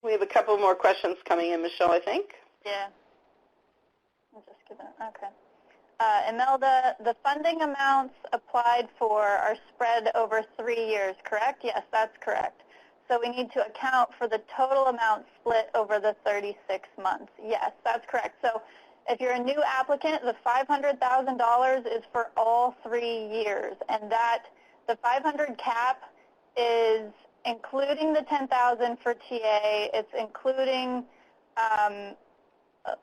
We have a couple more questions coming in, Michelle, I think.
Yeah. I'm just kidding. Okay. Imelda, the funding amounts applied for are spread over 3 years, correct? Yes, that's correct. So we need to account for the total amount split over the 36 months. Yes, that's correct. So if you're a new applicant, the $500,000 is for all 3 years, and that the 500 cap is including the 10,000 for TA. It's including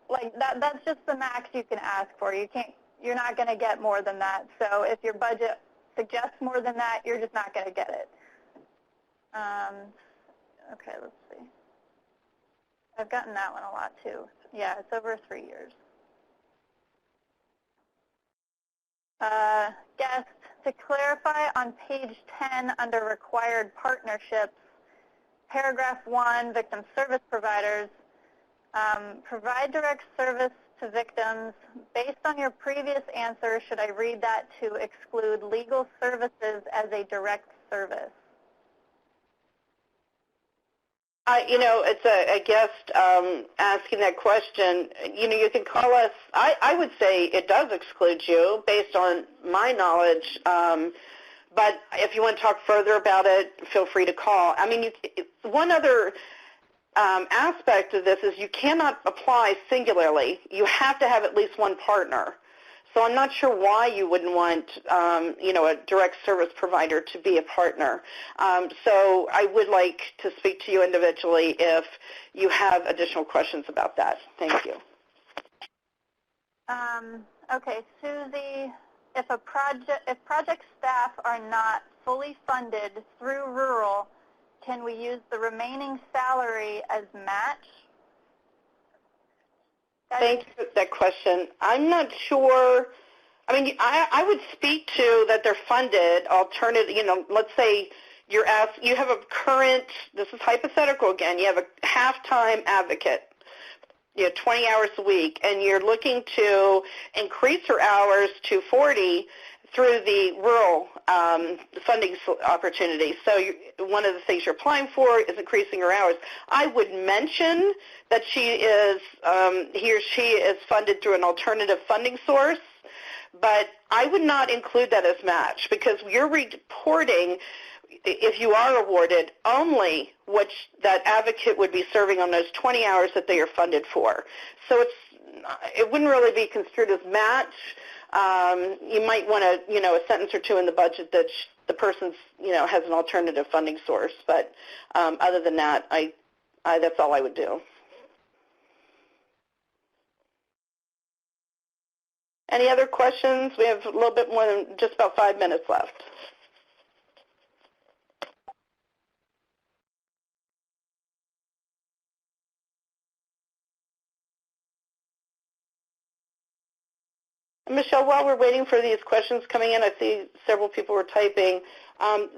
like that's just the max you can ask for. You're not going to get more than that. So if your budget suggests more than that, you're just not going to get it. Okay, let's see. I've gotten that one a lot too. Yeah, it's over 3 years. Guest, to clarify on page 10 under required partnerships, paragraph 1, victim service providers, provide direct service to victims. Based on your previous answer, should I read that to exclude legal services as a direct service?
You know, it's a guest asking that question. You know, you can call us. I would say it does exclude you based on my knowledge. But if you want to talk further about it, feel free to call. I mean, one other aspect of this is you cannot apply singularly. You have to have at least one partner. So I'm not sure why you wouldn't want, you know, a direct service provider to be a partner. So I would like to speak to you individually if you have additional questions about that. Thank you.
Okay, Susie, if project staff are not fully funded through rural, can we use the remaining salary as match?
Thank you for that question. I'm not sure. I mean, I would speak to that they're funded alternative. You know, let's say you have a current, this is hypothetical again, you have a half-time advocate, you know, 20 hours a week, and you're looking to increase her hours to 40 through the rural funding opportunity. So one of the things you're applying for is increasing her hours. I would mention that he or she is funded through an alternative funding source, but I would not include that as match because you're reporting, if you are awarded, only what that advocate would be serving on those 20 hours that they are funded for. So it wouldn't really be construed as match. You might want to, you know, a sentence or two in the budget that the person's, you know, has an alternative funding source. But other than that, that's all I would do. Any other questions? We have a little bit more than just about 5 minutes left. Michelle, while we're waiting for these questions coming in, I see several people were typing.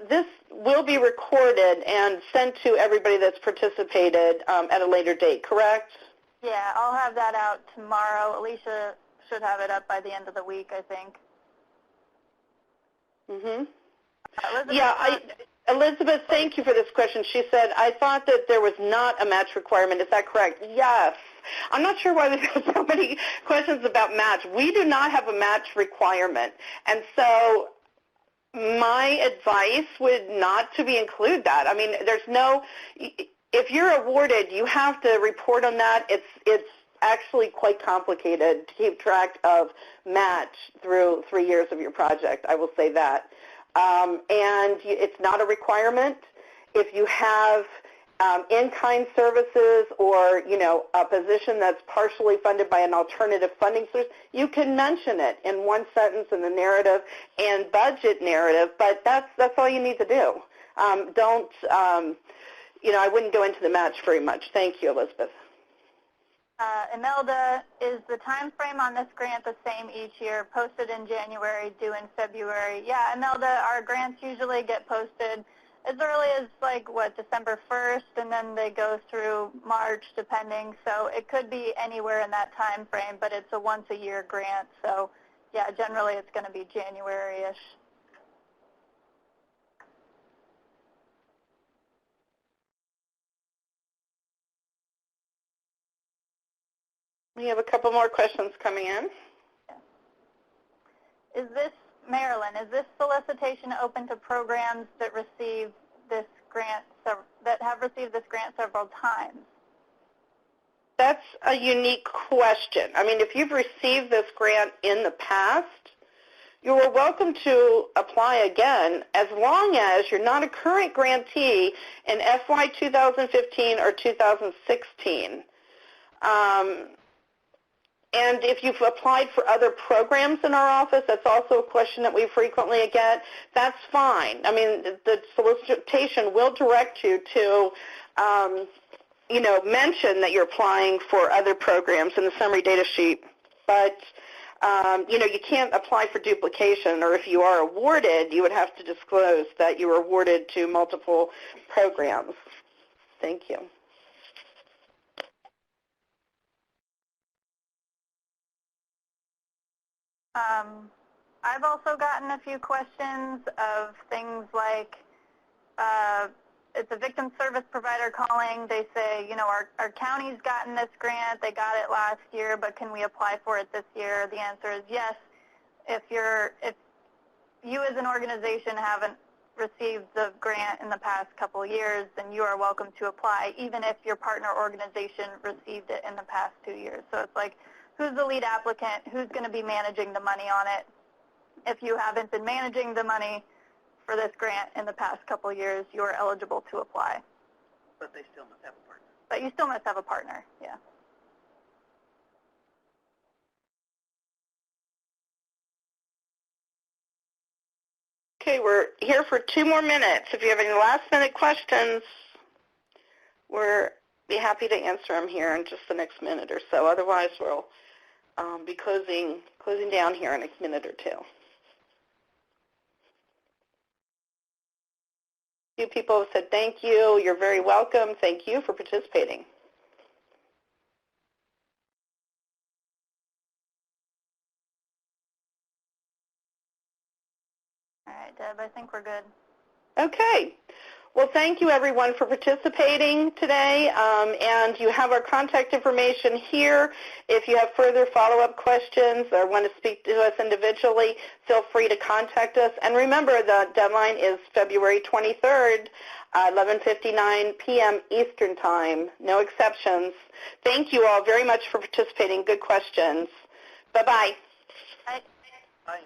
This will be recorded and sent to everybody that's participated at a later date, correct?
Yeah, I'll have that out tomorrow. Alicia should have it up by the end of the week, I think.
Elizabeth, thank you for this question. She said, I thought that there was not a match requirement. Is that correct? Yes. I'm not sure why there's so many questions about match. We do not have a match requirement. And so my advice would not to include that. I mean, there's no, if you're awarded, you have to report on that. It's actually quite complicated to keep track of match through 3 years of your project. I will say that. And it's not a requirement. If you have in-kind services or, a position that's partially funded by an alternative funding source, you can mention it in one sentence in the narrative and budget narrative, but that's all you need to do. I wouldn't go into the match very much. Thank you, Elizabeth.
Imelda, is the time frame on this grant the same each year, posted in January, due in February? Yeah, Imelda, our grants usually get posted as early as December 1st, and then they go through March depending. So it could be anywhere in that time frame, but it's a once-a-year grant. So yeah, generally it's going to be January-ish.
We have a couple more questions coming in.
Is this, Marilyn, is this solicitation open to programs that receive this grant, that have received this grant several times?
That's a unique question. I mean, if you've received this grant in the past, you are welcome to apply again as long as you're not a current grantee in FY 2015 or 2016. And if you've applied for other programs in our office, that's also a question that we frequently get. That's fine. I mean, the solicitation will direct you to, mention that you're applying for other programs in the summary data sheet. But, you can't apply for duplication, or if you are awarded, you would have to disclose that you were awarded to multiple programs. Thank you.
I've also gotten a few questions of things like, it's a victim service provider calling. They say, our county's gotten this grant. They got it last year, but can we apply for it this year? The answer is yes. If you as an organization haven't received the grant in the past couple of years, then you are welcome to apply, even if your partner organization received it in the past 2 years. So it's like, who's the lead applicant? Who's going to be managing the money on it? If you haven't been managing the money for this grant in the past couple of years, you are eligible to apply.
But they still must have a partner.
But you still must have a partner, yeah.
Okay, we're here for 2 more minutes. If you have any last-minute questions, we'll be happy to answer them here in just the next minute or so. Otherwise, we'll be closing down here in a minute or 2. A few people have said thank you. You're very welcome. Thank you for participating.
All right, Deb, I think we're good.
Okay. Well, thank you, everyone, for participating today. And you have our contact information here. If you have further follow-up questions or want to speak to us individually, feel free to contact us. And remember, the deadline is February 23rd, 11:59 p.m. Eastern Time. No exceptions. Thank you all very much for participating. Good questions. Bye-bye.
Bye.
Bye.